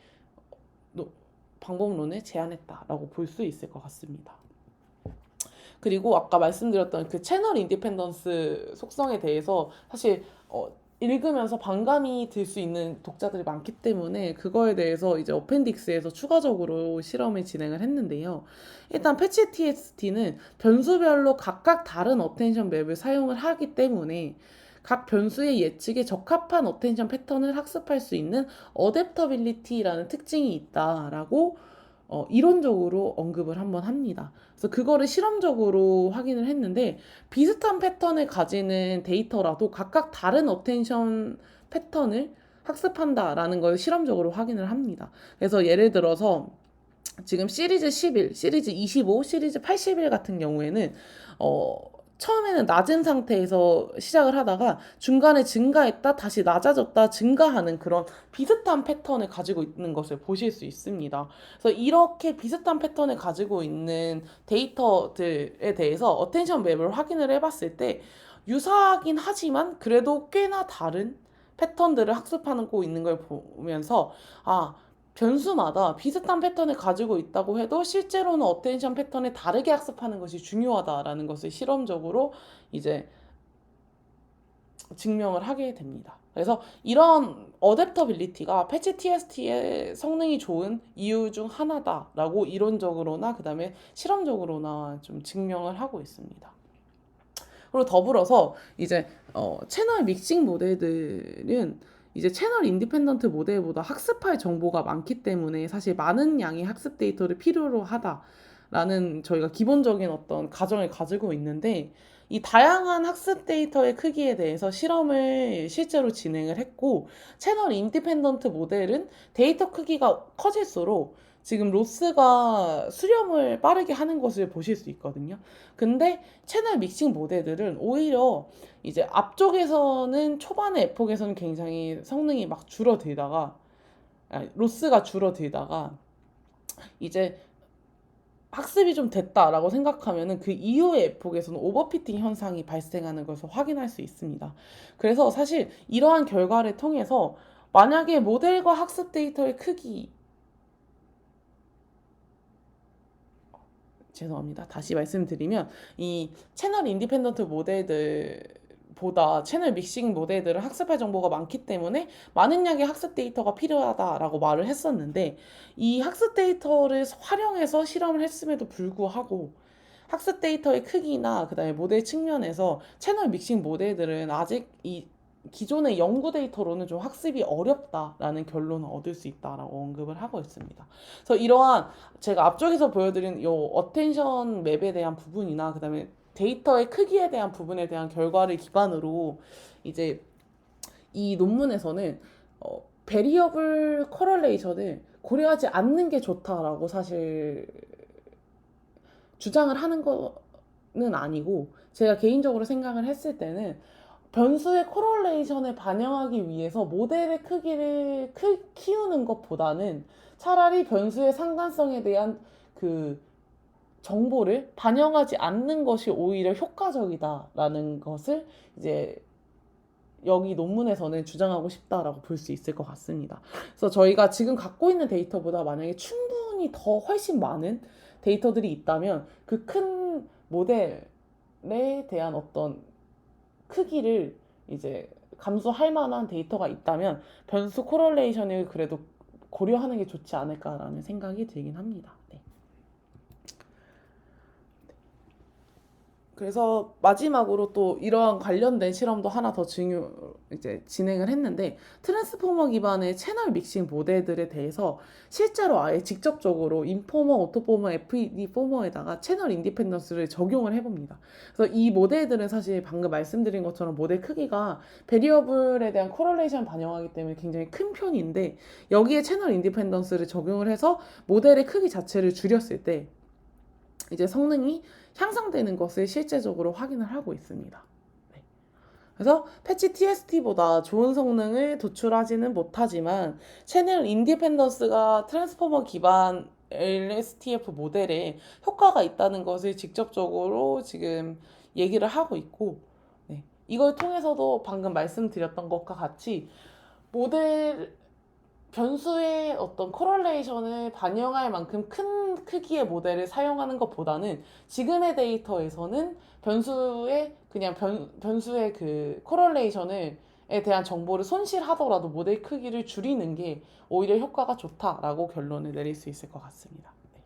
방법론을 제안했다라고 볼 수 있을 것 같습니다. 그리고 아까 말씀드렸던 그 채널 인디펜던스 속성에 대해서 사실 읽으면서 반감이 들 수 있는 독자들이 많기 때문에 그거에 대해서 이제 어펜딕스에서 추가적으로 실험을 진행을 했는데요. 일단 패치 TST는 변수별로 각각 다른 어텐션 맵을 사용을 하기 때문에 각 변수의 예측에 적합한 어텐션 패턴을 학습할 수 있는 어댑터빌리티라는 특징이 있다라고 이론적으로 언급을 한번 합니다. 그래서 그거를 실험적으로 확인을 했는데 비슷한 패턴을 가지는 데이터라도 각각 다른 어텐션 패턴을 학습한다라는 걸 실험적으로 확인을 합니다. 그래서 예를 들어서 지금 시리즈 11, 시리즈 25, 시리즈 81 같은 경우에는 처음에는 낮은 상태에서 시작을 하다가 중간에 증가했다, 다시 낮아졌다, 증가하는 그런 비슷한 패턴을 가지고 있는 것을 보실 수 있습니다. 그래서 이렇게 비슷한 패턴을 가지고 있는 데이터들에 대해서 어텐션 맵을 확인을 해봤을 때 유사하긴 하지만 그래도 꽤나 다른 패턴들을 학습하고 있는 걸 보면서 변수마다 비슷한 패턴을 가지고 있다고 해도 실제로는 어텐션 패턴을 다르게 학습하는 것이 중요하다라는 것을 실험적으로 이제 증명을 하게 됩니다. 그래서 이런 어댑터빌리티가 패치 TST의 성능이 좋은 이유 중 하나다라고 이론적으로나 그다음에 실험적으로나 좀 증명을 하고 있습니다. 그리고 더불어서 이제 채널 믹싱 모델들은 이제 채널 인디펜던트 모델보다 학습할 정보가 많기 때문에 사실 많은 양의 학습 데이터를 필요로 하다라는 저희가 기본적인 어떤 가정을 가지고 있는데 이 다양한 학습 데이터의 크기에 대해서 실험을 실제로 진행을 했고 채널 인디펜던트 모델은 데이터 크기가 커질수록 지금 로스가 수렴을 빠르게 하는 것을 보실 수 있거든요. 근데 채널 믹싱 모델들은 오히려 이제 앞쪽에서는 초반의 에폭에서는 굉장히 성능이 막 줄어들다가 로스가 줄어들다가 이제 학습이 좀 됐다라고 생각하면은 그 이후의 에폭에서는 오버피팅 현상이 발생하는 것을 확인할 수 있습니다. 그래서 사실 이러한 결과를 통해서 만약에 모델과 학습 데이터의 크기 죄송합니다. 다시 말씀드리면 이 채널 인디펜던트 모델들보다 채널 믹싱 모델들은 학습할 정보가 많기 때문에 많은 양의 학습 데이터가 필요하다라고 말을 했었는데 이 학습 데이터를 활용해서 실험을 했음에도 불구하고 학습 데이터의 크기나 그다음에 모델 측면에서 채널 믹싱 모델들은 아직 이 기존의 연구 데이터로는 좀 학습이 어렵다라는 결론을 얻을 수 있다라고 언급을 하고 있습니다. 그래서 이러한 제가 앞쪽에서 보여드린 요 어텐션 맵에 대한 부분이나 그다음에 데이터의 크기에 대한 부분에 대한 결과를 기반으로 이제 이 논문에서는 베리어블 코럴레이션을 고려하지 않는 게 좋다라고 사실 주장을 하는 거는 아니고 제가 개인적으로 생각을 했을 때는 변수의 코럴레이션을 반영하기 위해서 모델의 크기를 키우는 것보다는 차라리 변수의 상관성에 대한 그 정보를 반영하지 않는 것이 오히려 효과적이다라는 것을 이제 여기 논문에서는 주장하고 싶다라고 볼 수 있을 것 같습니다. 그래서 저희가 지금 갖고 있는 데이터보다 만약에 충분히 더 훨씬 많은 데이터들이 있다면 그 큰 모델에 대한 어떤 크기를 이제 감수할 만한 데이터가 있다면 변수 코럴레이션을 그래도 고려하는 게 좋지 않을까라는 생각이 들긴 합니다. 네. 그래서 마지막으로 또 이러한 관련된 실험도 하나 더 이제 진행을 했는데 트랜스포머 기반의 채널 믹싱 모델들에 대해서 실제로 아예 직접적으로 인포머, 오토포머, FED 포머에다가 채널 인디펜던스를 적용을 해봅니다. 그래서 이 모델들은 사실 방금 말씀드린 것처럼 모델 크기가 베리어블에 대한 코럴레이션 반영하기 때문에 굉장히 큰 편인데 여기에 채널 인디펜던스를 적용을 해서 모델의 크기 자체를 줄였을 때 이제 성능이 향상되는 것을 실제적으로 확인을 하고 있습니다. 네. 그래서 패치 TST보다 좋은 성능을 도출하지는 못하지만 채널 인디펜던스가 트랜스포머 기반 LSTF 모델에 효과가 있다는 것을 직접적으로 지금 얘기를 하고 있고 네. 이걸 통해서도 방금 말씀드렸던 것과 같이 모델 변수의 어떤 코럴레이션을 반영할 만큼 큰 크기의 모델을 사용하는 것보다는 지금의 데이터에서는 변수의 그냥 변수의 그 코럴레이션을 대한 정보를 손실하더라도 모델 크기를 줄이는 게 오히려 효과가 좋다라고 결론을 내릴 수 있을 것 같습니다. 네.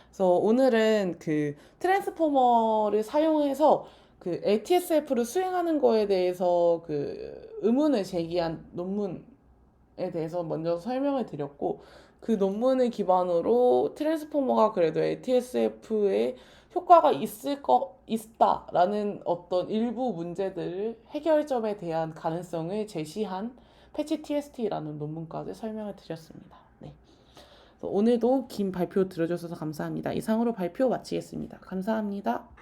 그래서 오늘은 그 트랜스포머를 사용해서 그 ATSF를 수행하는 거에 대해서 그 의문을 제기한 논문에 대해서 먼저 설명을 드렸고, 그 논문을 기반으로 트랜스포머가 그래도 ATSF에 효과가 있다라는 어떤 일부 문제들을 해결점에 대한 가능성을 제시한 패치 TST라는 논문까지 설명을 드렸습니다. 네. 오늘도 긴 발표 들어주셔서 감사합니다. 이상으로 발표 마치겠습니다. 감사합니다.